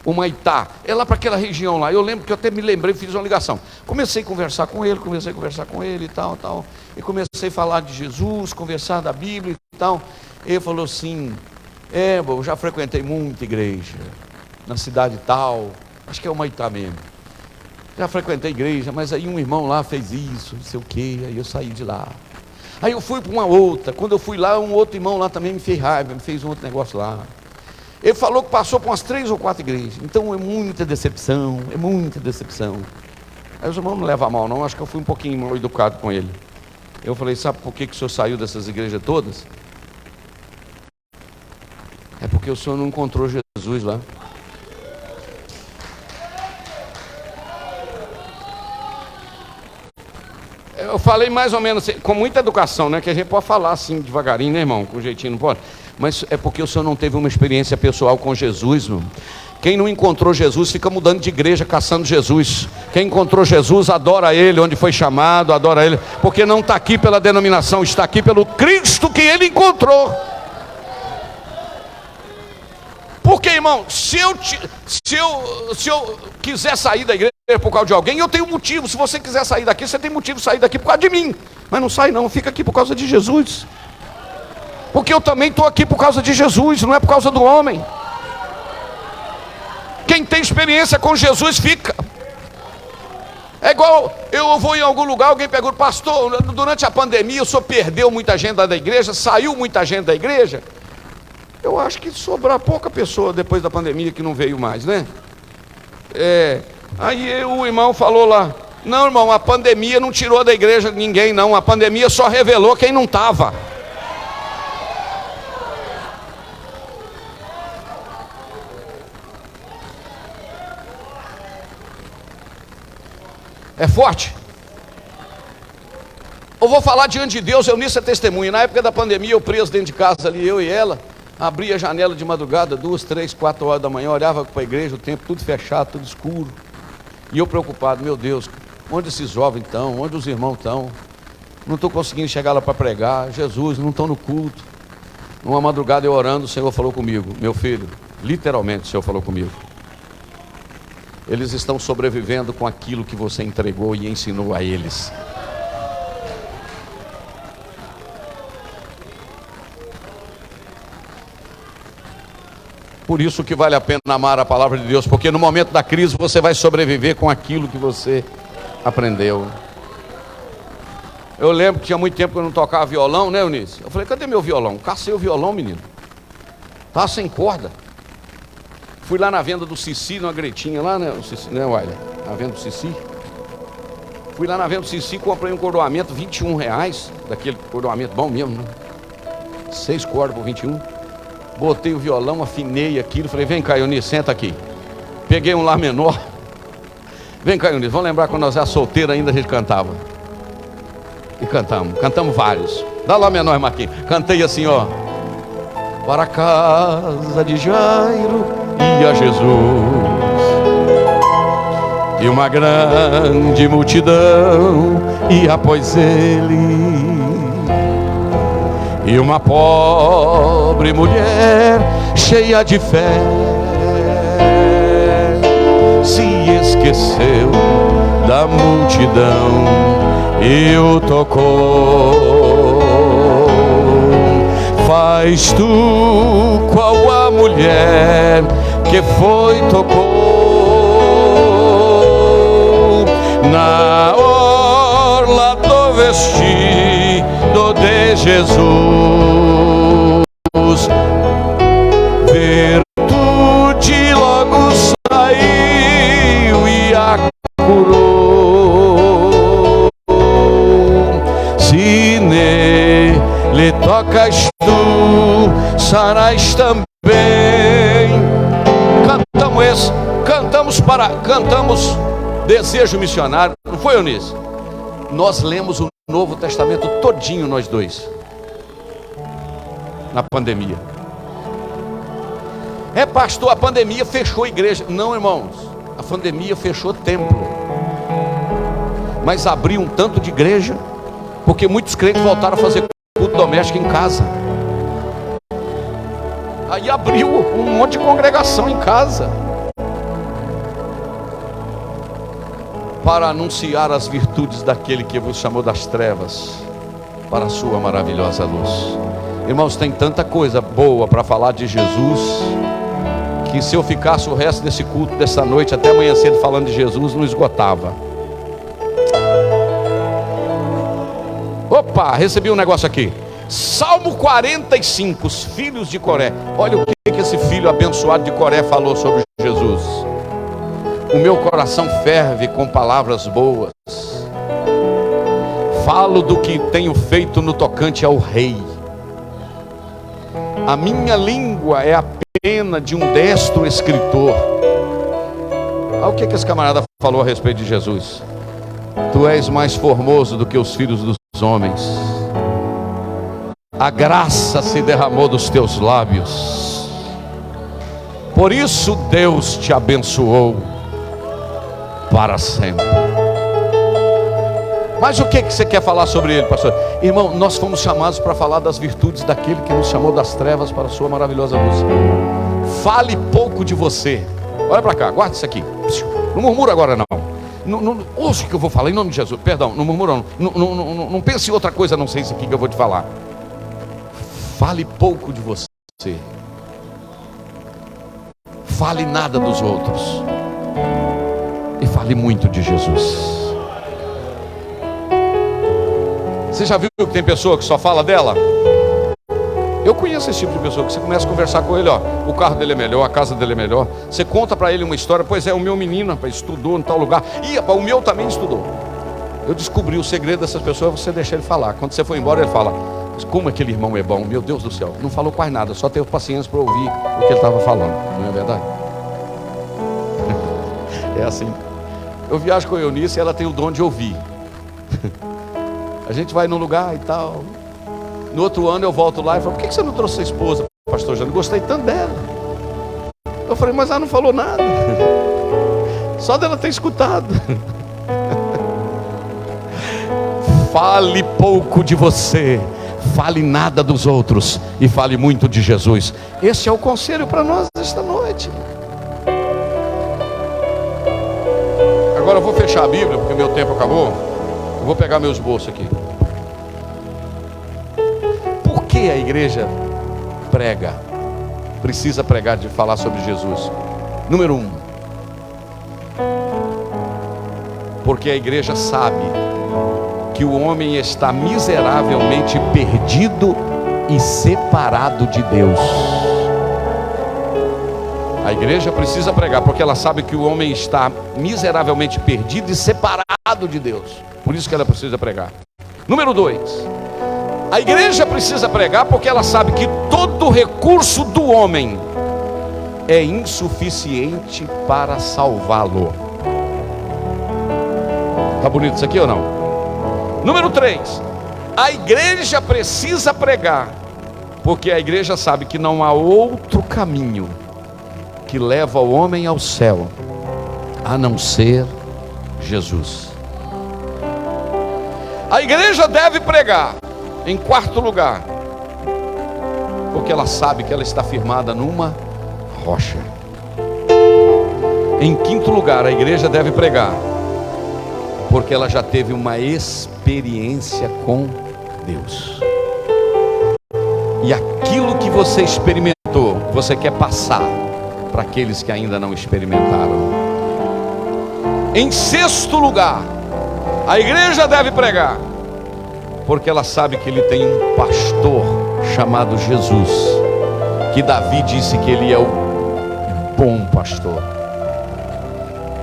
Humaitá, é lá para aquela região lá. Eu lembro que eu até me lembrei, fiz uma ligação. Comecei a conversar com ele e tal, e comecei a falar de Jesus, conversar da Bíblia e tal. Ele falou assim, eu já frequentei muita igreja, na cidade tal, acho que é Humaitá mesmo. Já frequentei igreja, mas aí um irmão lá fez isso, não sei o que, aí eu saí de lá. Aí eu fui para uma outra, quando eu fui lá, um outro irmão lá também me fez raiva, me fez um outro negócio lá. Ele falou que passou por umas 3 ou 4 igrejas. Então é muita decepção. Aí os irmãos não levam a mal não, acho que eu fui um pouquinho mal educado com ele. Eu falei, sabe por que o senhor saiu dessas igrejas todas? É porque o senhor não encontrou Jesus lá. Eu falei mais ou menos assim, com muita educação, né? Que a gente pode falar assim devagarinho, né, irmão? Com jeitinho, não pode? Mas é porque o senhor não teve uma experiência pessoal com Jesus, meu. Quem não encontrou Jesus fica mudando de igreja, caçando Jesus. Quem encontrou Jesus adora Ele, onde foi chamado, adora Ele, porque não está aqui pela denominação, está aqui pelo Cristo que Ele encontrou. Porque, irmão, se eu quiser sair da igreja por causa de alguém, eu tenho motivo. Se você quiser sair daqui, você tem motivo de sair daqui por causa de mim. Mas não sai não, fica aqui por causa de Jesus. Porque eu também estou aqui por causa de Jesus, não é por causa do homem. Quem tem experiência com Jesus fica. É igual, eu vou em algum lugar, alguém pergunta, pastor, durante a pandemia o senhor perdeu muita gente da igreja, saiu muita gente da igreja? Eu acho que sobrou pouca pessoa depois da pandemia que não veio mais, né? Aí o irmão falou lá, não, irmão, a pandemia não tirou da igreja ninguém não, a pandemia só revelou quem não estava. É forte. Eu vou falar diante de Deus, Eunice é testemunha. Na época da pandemia, eu preso dentro de casa ali, eu e ela, abria a janela de madrugada, 2, 3, 4 horas da manhã, olhava para a igreja, o tempo tudo fechado, tudo escuro. E eu preocupado, meu Deus, onde esses jovens estão? Onde os irmãos estão? não estou conseguindo chegar lá para pregar. Jesus, não estou no culto. Numa madrugada eu orando, o Senhor falou comigo: meu filho, literalmente o Senhor falou comigo, eles estão sobrevivendo com aquilo que você entregou e ensinou a eles. Por isso que vale a pena amar a palavra de Deus, porque no momento da crise você vai sobreviver com aquilo que você aprendeu. Eu lembro que tinha muito tempo que eu não tocava violão, né, Eunice? Eu falei: cadê meu violão? Cacei o violão, menino. Tá sem corda. Fui lá na venda do Cici, numa gretinha lá, né, né, Wiley? Na venda do Cici. Fui lá na venda do Cici, comprei um cordoamento, R$21, daquele cordoamento bom mesmo, né? 6 cordas por 21. Botei o violão, afinei aquilo, falei: vem cá, Eunice, senta aqui. Peguei um lá menor. Vem cá, Eunice, vamos lembrar quando nós éramos solteiros ainda, a gente cantava. E cantamos vários. Dá lá menor, Marquinhos. Cantei assim, ó: para a casa de Jairo ia Jesus, e uma grande multidão ia após ele, e uma pobre mulher cheia de fé se esqueceu da multidão e o tocou. Faz tu qual a mulher que foi tocou na orla do vestido de Jesus. Virtude logo saiu e a curou. Se nele tocas tu, sarais também. Cantamos esse, cantamos Desejo Missionário, não foi, Eunice? Nós lemos o Novo Testamento todinho, nós dois, na pandemia. É, pastor, a pandemia fechou a igreja. Não, irmãos, a pandemia fechou templo, mas abriu um tanto de igreja, porque muitos crentes voltaram a fazer culto doméstico em casa. Aí abriu um monte de congregação em casa, para anunciar as virtudes daquele que vos chamou das trevas para a sua maravilhosa luz. Irmãos, tem tanta coisa boa para falar de Jesus, que se eu ficasse o resto desse culto, dessa noite, até amanhã cedo falando de Jesus, não esgotava. Opa, recebi um negócio aqui. Salmo 45, os filhos de Coré. Olha o que esse filho abençoado de Coré falou sobre Jesus. O meu coração ferve com palavras boas. Falo do que tenho feito no tocante ao rei. A minha língua é a pena de um destro escritor. Olha o que esse camarada falou a respeito de Jesus. Tu és mais formoso do que os filhos dos homens. A graça se derramou dos teus lábios. Por isso Deus te abençoou para sempre. Mas o que você quer falar sobre ele, pastor? Irmão, nós fomos chamados para falar das virtudes daquele que nos chamou das trevas para a sua maravilhosa luz. Fale pouco de você. Olha para cá, guarda isso aqui. Não murmura agora não. Ouça o que eu vou falar em nome de Jesus. Perdão, não murmura não. Não pense em outra coisa, não sei isso aqui que eu vou te falar. Fale pouco de você. Fale nada dos outros. E fale muito de Jesus. Você já viu que tem pessoa que só fala dela? Eu conheço esse tipo de pessoa que você começa a conversar com ele, ó, o carro dele é melhor, a casa dele é melhor. Você conta para ele uma história, pois é, o meu menino, rapaz, estudou em tal lugar. E rapaz, o meu também estudou. Eu descobri o segredo dessas pessoas, você deixa ele falar. Quando você for embora, ele fala: mas como aquele irmão é bom, meu Deus do céu. Não falou quase nada, só teve paciência para ouvir o que ele estava falando. Não é verdade? É assim. Eu viajo com a Eunice e ela tem o dom de ouvir. A gente vai num lugar e tal. No outro ano eu volto lá e falo: por que você não trouxe sua esposa, pastor Jânio? Gostei tanto dela. Eu falei: mas ela não falou nada. Só dela ter escutado. fale pouco de você, fale nada dos outros e fale muito de Jesus. Esse é o conselho para nós esta noite. Agora eu vou fechar a Bíblia, porque meu tempo acabou. Eu vou pegar meus bolsos aqui. Por que a igreja prega? Precisa pregar, de falar sobre Jesus. Número 1, porque a igreja sabe que o homem está miseravelmente perdido e separado de Deus. A igreja precisa pregar porque ela sabe que o homem está miseravelmente perdido e separado de Deus. Por isso que ela precisa pregar. Número 2, a igreja precisa pregar porque ela sabe que todo recurso do homem é insuficiente para salvá-lo. Está bonito isso aqui ou não? Número 3, a igreja precisa pregar porque a igreja sabe que não há outro caminho que leva o homem ao céu a não ser Jesus. A igreja deve pregar, em quarto lugar, porque ela sabe que ela está firmada numa rocha. Em quinto lugar, a igreja deve pregar porque ela já teve uma experiência com Deus. E aquilo que você experimentou, você quer passar para aqueles que ainda não experimentaram. Em sexto lugar, a igreja deve pregar porque ela sabe que ele tem um pastor chamado Jesus, que Davi disse que ele é o bom pastor.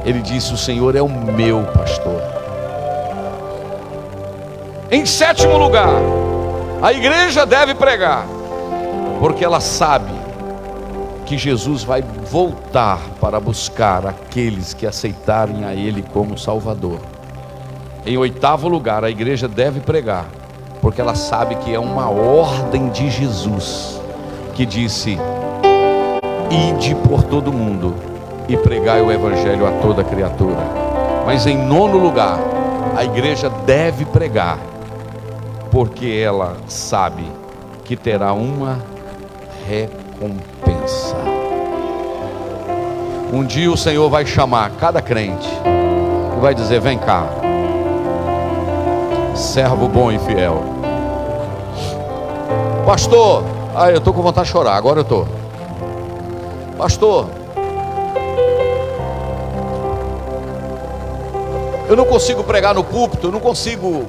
Ele disse: o Senhor é o meu pastor. Em sétimo lugar, a igreja deve pregar porque ela sabe que Jesus vai voltar para buscar aqueles que aceitarem a Ele como Salvador. Em oitavo lugar, a igreja deve pregar porque ela sabe que é uma ordem de Jesus, que disse: ide por todo mundo e pregai o evangelho a toda criatura. Mas em nono lugar, a igreja deve pregar porque ela sabe que terá uma recompensa. Um dia o Senhor vai chamar cada crente e vai dizer: vem cá, servo bom e fiel. Pastor, eu estou com vontade de chorar, agora eu estou. Pastor, eu não consigo pregar no púlpito, eu não consigo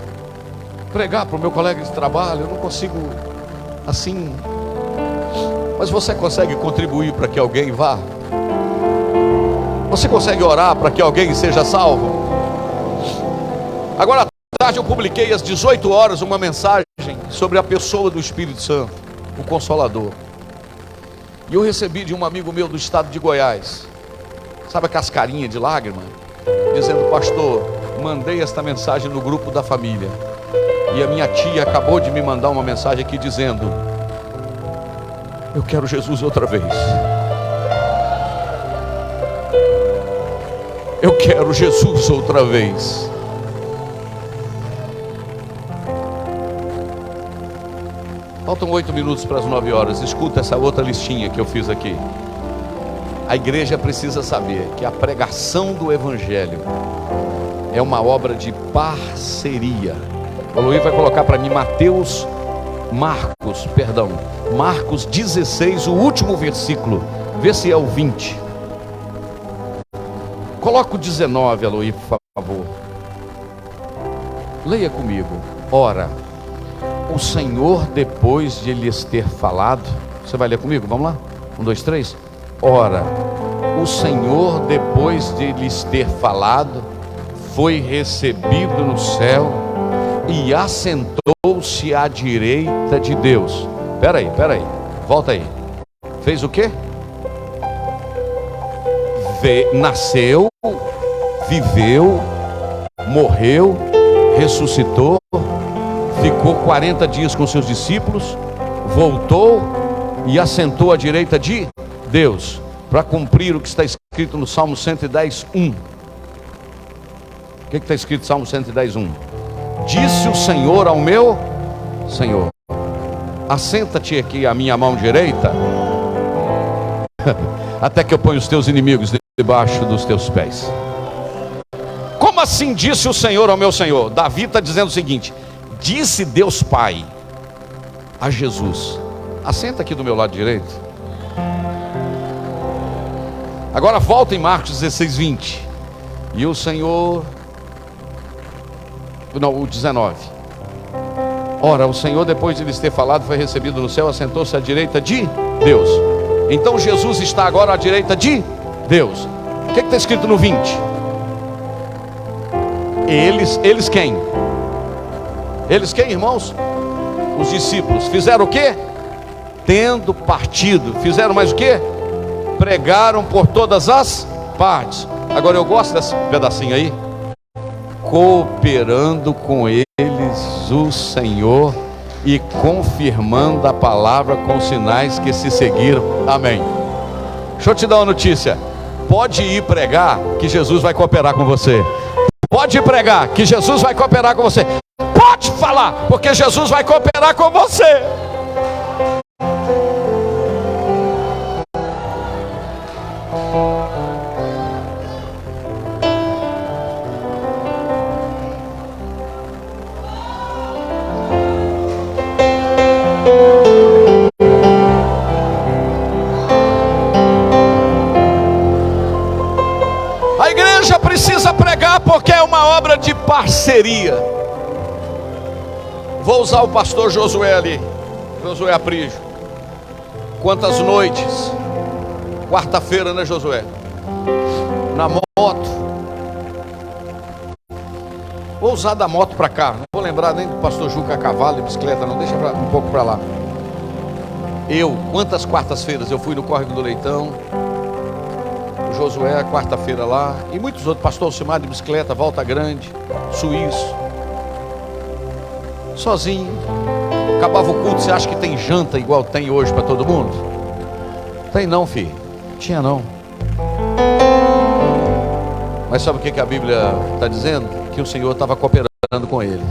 pregar para o meu colega de trabalho, eu não consigo assim. Mas você consegue contribuir para que alguém vá? Você consegue orar para que alguém seja salvo? Agora à tarde eu publiquei às 18 horas uma mensagem sobre a pessoa do Espírito Santo, o Consolador. E eu recebi de um amigo meu do estado de Goiás, sabe a cascarinha de lágrima, dizendo: pastor, mandei esta mensagem no grupo da família, e a minha tia acabou de me mandar uma mensagem aqui dizendo: eu quero Jesus outra vez. Eu quero Jesus outra vez. Faltam 8 minutos para as 9 horas. Escuta essa outra listinha que eu fiz aqui. A igreja precisa saber que a pregação do Evangelho é uma obra de parceria. O Luiz vai colocar para mim Marcos 16, o último versículo. Vê se é o 20. Coloca o 19, Aloí, por favor. Leia comigo. Ora, o Senhor, depois de lhes ter falado, você vai ler comigo? Vamos lá? 1, 2, 3. Ora, o Senhor, depois de lhes ter falado, foi recebido no céu e assentou-se à direita de Deus. Espera aí, volta aí. Fez o quê? Nasceu, viveu, morreu, ressuscitou, ficou 40 dias com seus discípulos, voltou e assentou à direita de Deus, para cumprir o que está escrito no Salmo 110, 1. O que está escrito no Salmo 110, 1? Disse o Senhor ao meu Senhor: assenta-te aqui à minha mão direita, até que eu ponha os teus inimigos debaixo dos teus pés. Como assim disse o Senhor ao meu Senhor? Davi está dizendo o seguinte: disse Deus Pai a Jesus: assenta aqui do meu lado direito. Agora volta em Marcos 16, 20. E o Senhor... Não, o 19. Ora, o Senhor, depois de lhes ter falado, foi recebido no céu, assentou-se à direita de Deus. Então Jesus está agora à direita de Deus. O que está escrito no 20? Eles quem? Eles quem, irmãos? Os discípulos. Fizeram o quê? Tendo partido. Fizeram mais o quê? Pregaram por todas as partes. Agora eu gosto desse pedacinho aí. Cooperando com eles o Senhor e confirmando a palavra com os sinais que se seguiram. Amém. Deixa eu te dar uma notícia. Pode ir pregar que Jesus vai cooperar com você. Pode ir pregar que Jesus vai cooperar com você. Pode falar, porque Jesus vai cooperar com você. A igreja precisa pregar porque é uma obra de parceria. Vou usar o pastor Josué ali, Josué Aprígio. Quantas noites, quarta-feira, né, Josué? Na moto. Vou usar da moto para cá. Não vou lembrar nem do pastor Juca a cavalo e bicicleta, não. Deixa um pouco para lá. Quantas quartas-feiras eu fui no Córrego do Leitão, o Josué, quarta-feira lá, e muitos outros, pastor Alcimar de bicicleta, Volta Grande, Suíço, sozinho. Acabava o culto. Você acha que tem janta igual tem hoje para todo mundo? Tem não, filho. Tinha não. Mas sabe o que a Bíblia está dizendo? Que o Senhor estava cooperando com ele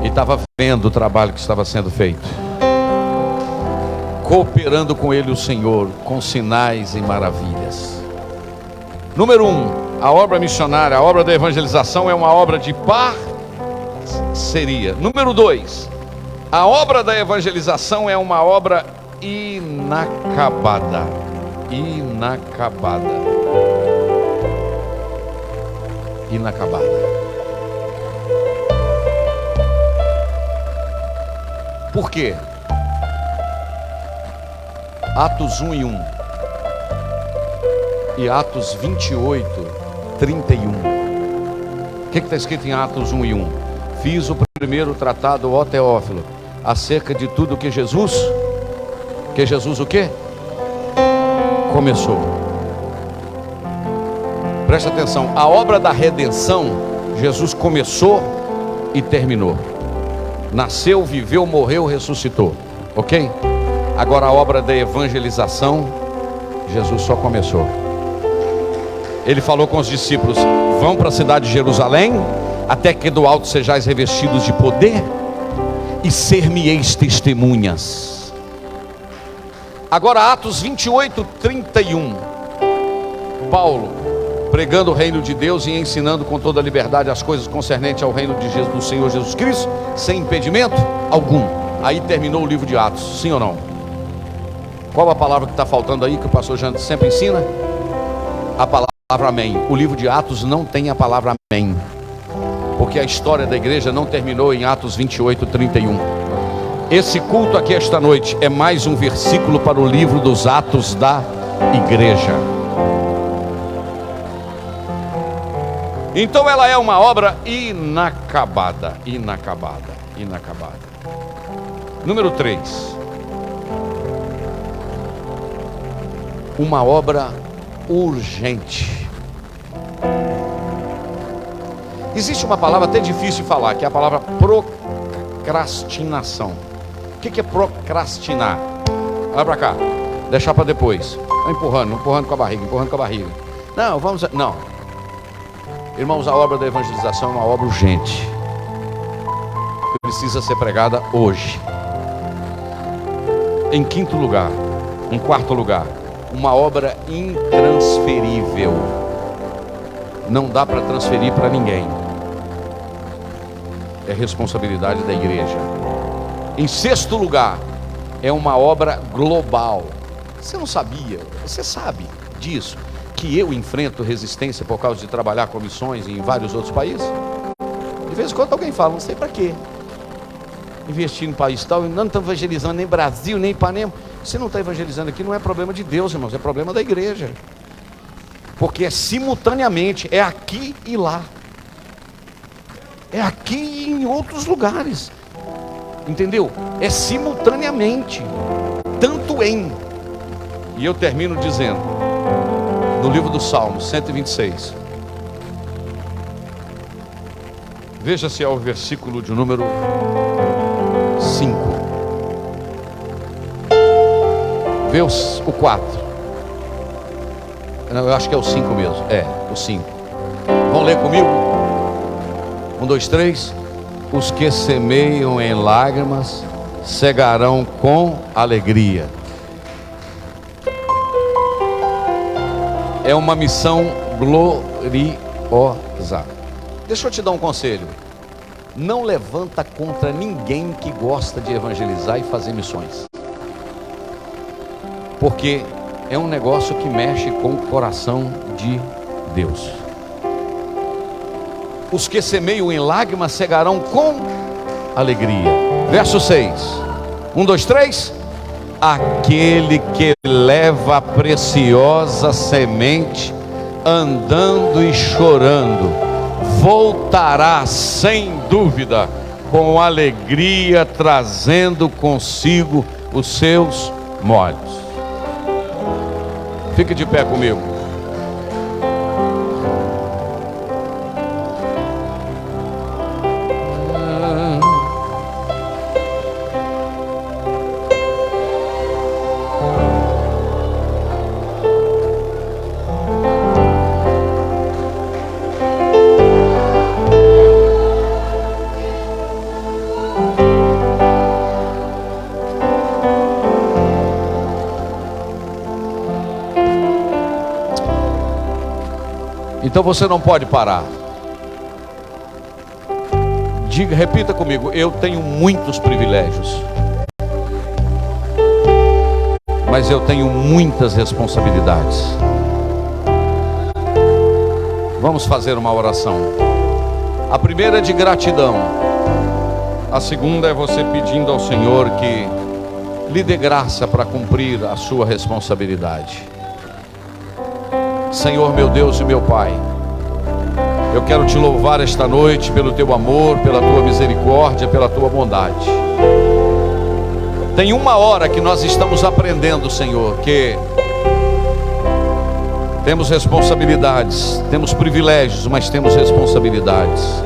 e estava vendo o trabalho que estava sendo feito. Cooperando com ele o Senhor, com sinais e maravilhas. Número 1, a obra missionária, a obra da evangelização é uma obra de parceria. Número 2, a obra da evangelização é uma obra inacabada. Inacabada. Por quê? Atos 1 e 1 e Atos 28, 31. O que está escrito em Atos 1 e 1? Fiz o primeiro tratado, ó Teófilo, acerca de tudo que Jesus o quê? Começou. Presta atenção, a obra da redenção, Jesus começou e terminou. Nasceu, viveu, morreu, ressuscitou. Ok? Agora a obra da evangelização, Jesus só começou. Ele falou com os discípulos: vão para a cidade de Jerusalém, até que do alto sejais revestidos de poder, e ser-me-eis testemunhas. Agora Atos 28, 31. Paulo, pregando o reino de Deus e ensinando com toda a liberdade as coisas concernentes ao reino de Jesus, do Senhor Jesus Cristo, sem impedimento algum. Aí terminou o livro de Atos, sim ou não? Qual a palavra que está faltando aí, que o pastor Jean sempre ensina? A palavra amém. O livro de Atos não tem a palavra amém, porque a história da igreja não terminou em Atos 28, 31. Esse culto aqui esta noite é mais um versículo para o livro dos Atos da igreja. Então ela é uma obra inacabada. Número 3, uma obra urgente. Existe uma palavra até difícil de falar, que é a palavra procrastinação. O que é procrastinar? Olha para cá, deixar para depois. Empurrando com a barriga. Não, Irmãos, a obra da evangelização é uma obra urgente. precisa ser pregada hoje. Em quinto lugar, em quarto lugar, uma obra intransferível. Não dá para transferir para ninguém. É responsabilidade da igreja. Em sexto lugar, é uma obra global. Você não sabia, você sabe disso, que eu enfrento resistência por causa de trabalhar com missões em vários outros países? De vez em quando alguém fala, não sei para quê. Investir em país tal, não estou evangelizando nem Brasil, nem Ipanema. Se não está evangelizando aqui, não é problema de Deus, irmãos, é problema da igreja. Porque é simultaneamente, é aqui e lá. É aqui e em outros lugares. Entendeu? É simultaneamente. Tanto em. E eu termino dizendo, no livro do Salmos 126. Veja se é o versículo de número 5. Vê o 4. Eu acho que é o 5 mesmo. É, o 5. Vão ler comigo? 1, 2, 3. Os que semeiam em lágrimas cegarão com alegria. É uma missão gloriosa. Deixa eu te dar um conselho. Não levanta contra ninguém que gosta de evangelizar e fazer missões. Porque é um negócio que mexe com o coração de Deus. Os que semeiam em lágrimas cegarão com alegria. Verso 6. 1, 2, 3. Aquele que leva a preciosa semente, andando e chorando, voltará sem dúvida, com alegria, trazendo consigo os seus molhos. Fique de pé comigo. Então você não pode parar. Diga, repita comigo: eu tenho muitos privilégios, mas eu tenho muitas responsabilidades. Vamos fazer uma oração. A primeira é de gratidão. A segunda é você pedindo ao Senhor que lhe dê graça para cumprir a sua responsabilidade. Senhor, meu Deus e meu Pai, eu quero te louvar esta noite pelo teu amor, pela tua misericórdia, pela tua bondade. Tem uma hora que nós estamos aprendendo, Senhor, que temos responsabilidades, temos privilégios, mas temos responsabilidades.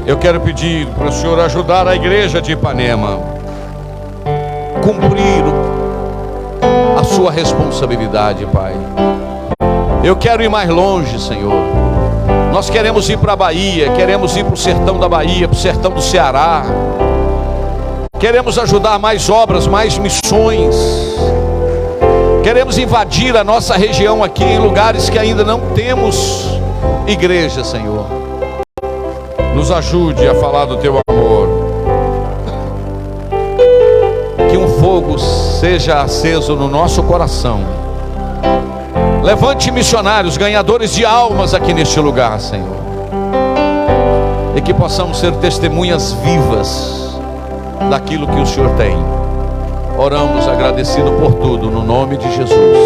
Eu quero pedir para o Senhor ajudar a igreja de Ipanema a cumprir a sua responsabilidade, Pai. Eu quero ir mais longe, Senhor. Nós queremos ir para a Bahia, queremos ir para o sertão da Bahia, para o sertão do Ceará. Queremos ajudar mais obras, mais missões. Queremos invadir a nossa região aqui em lugares que ainda não temos igreja, Senhor. Nos ajude a falar do teu amor. Que um fogo seja aceso no nosso coração. Levante missionários, ganhadores de almas aqui neste lugar, Senhor. E que possamos ser testemunhas vivas daquilo que o Senhor tem. Oramos agradecido por tudo, no nome de Jesus.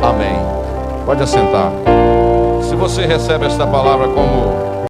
Amém. Pode assentar. Se você recebe esta palavra como